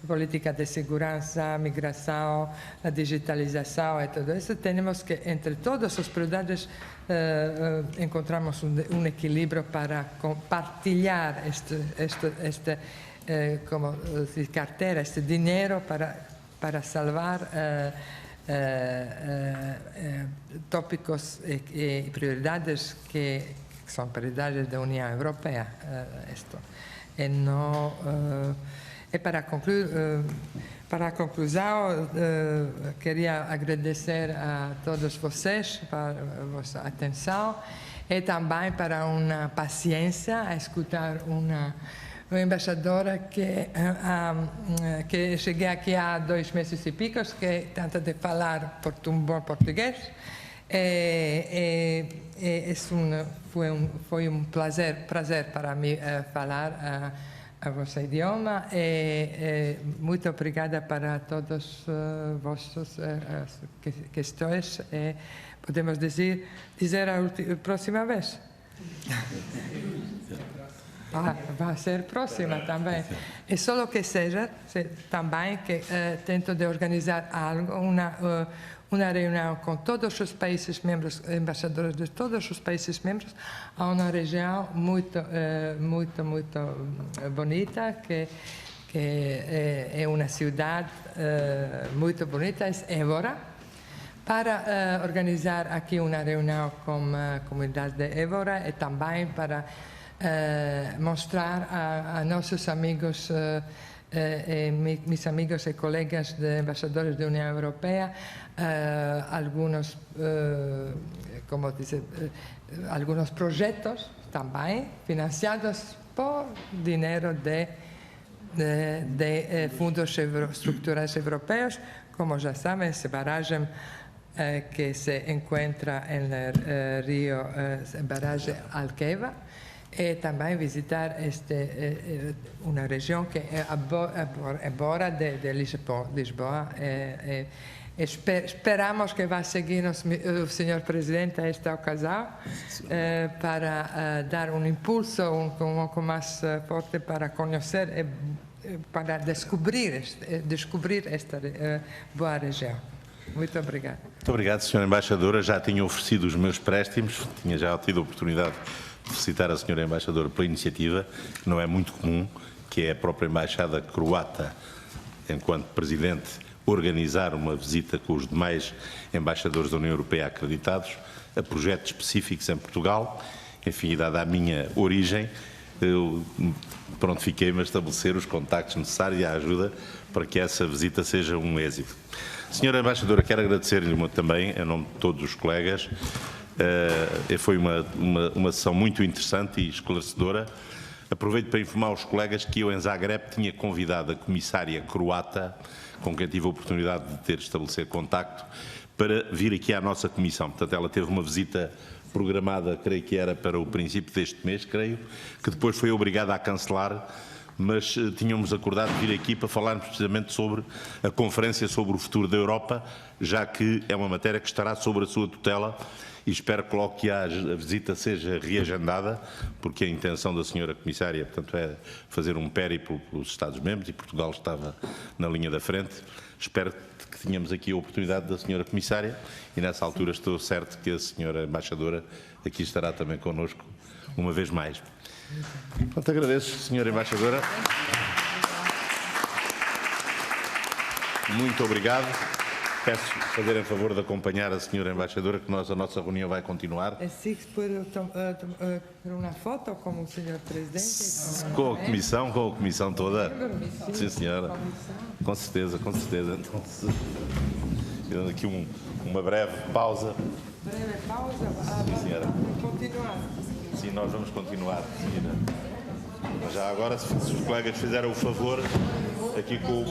política de segurança, migração, a digitalização e tudo isso. Temos que, entre todas as prioridades, encontramos um equilíbrio para compartilhar esta carteira, este dinheiro para salvar tópicos e prioridades que são prioridades da União Europeia. E para a conclusão, queria agradecer a todos vocês para a vossa atenção e também para uma paciência a escutar uma embaixadora que cheguei aqui há 2 meses e picos, que tenta de falar um bom português. Foi um prazer para mim falar a vosso idioma e muito obrigada para todas as vossas questões e podemos dizer a próxima vez. Vai ser próxima também. E só que seja também que tento de organizar algo, uma reunião com todos os países membros, embaixadores de todos os países membros, a uma região muito bonita, que é uma cidade muito bonita, é Évora, para organizar aqui uma reunião com a comunidade de Évora e também para mostrar a nossos amigos, mis amigos e colegas de embaixadores da União Europeia, alguns, alguns projetos também financiados por dinheiro de fundos estruturais europeus, como já sabem, essa barragem que se encontra no rio, barragem Alqueva, e também visitar uma região que é a borda de Lisboa. Esperamos que vá seguir o Sr. Presidente a esta ocasião para dar um impulso um pouco mais forte para conhecer e para descobrir esta boa região. Muito obrigado. Muito obrigado, Sra. Embaixadora. Já tinha oferecido os meus préstimos, tinha já tido a oportunidade de felicitar a Sra. Embaixadora pela iniciativa, que não é muito comum, que é a própria Embaixada Croata, enquanto Presidente, organizar uma visita com os demais embaixadores da União Europeia acreditados a projetos específicos em Portugal. Enfim, dada a minha origem, eu fiquei-me a estabelecer os contactos necessários e a ajuda para que essa visita seja um êxito. Senhora Embaixadora, quero agradecer-lhe também, em nome de todos os colegas. Foi uma sessão muito interessante e esclarecedora. Aproveito para informar os colegas que eu em Zagreb tinha convidado a comissária croata, com quem tive a oportunidade de estabelecer contacto, para vir aqui à nossa comissão. Portanto, ela teve uma visita programada, creio que era para o princípio deste mês, que depois foi obrigada a cancelar, mas tínhamos acordado vir aqui para falarmos precisamente sobre a conferência sobre o futuro da Europa, já que é uma matéria que estará sob a sua tutela, e espero que logo que a visita seja reagendada, porque a intenção da senhora comissária, portanto, é fazer um périplo pelos Estados-membros e Portugal estava na linha da frente. Espero que tenhamos aqui a oportunidade da senhora comissária e nessa altura estou certo que a senhora embaixadora aqui estará também connosco uma vez mais. Portanto, agradeço, senhora embaixadora. Muito obrigado. Peço fazerem a favor de acompanhar a senhora embaixadora, que a nossa reunião vai continuar. Se puder uma foto com o senhor Presidente? Com a comissão toda? Sim, senhora. Com certeza, com certeza. Então, dando aqui uma breve pausa. Breve pausa? Sim, senhora. Continuar. Sim, nós vamos continuar. Mas já agora, se os colegas fizeram o favor, aqui com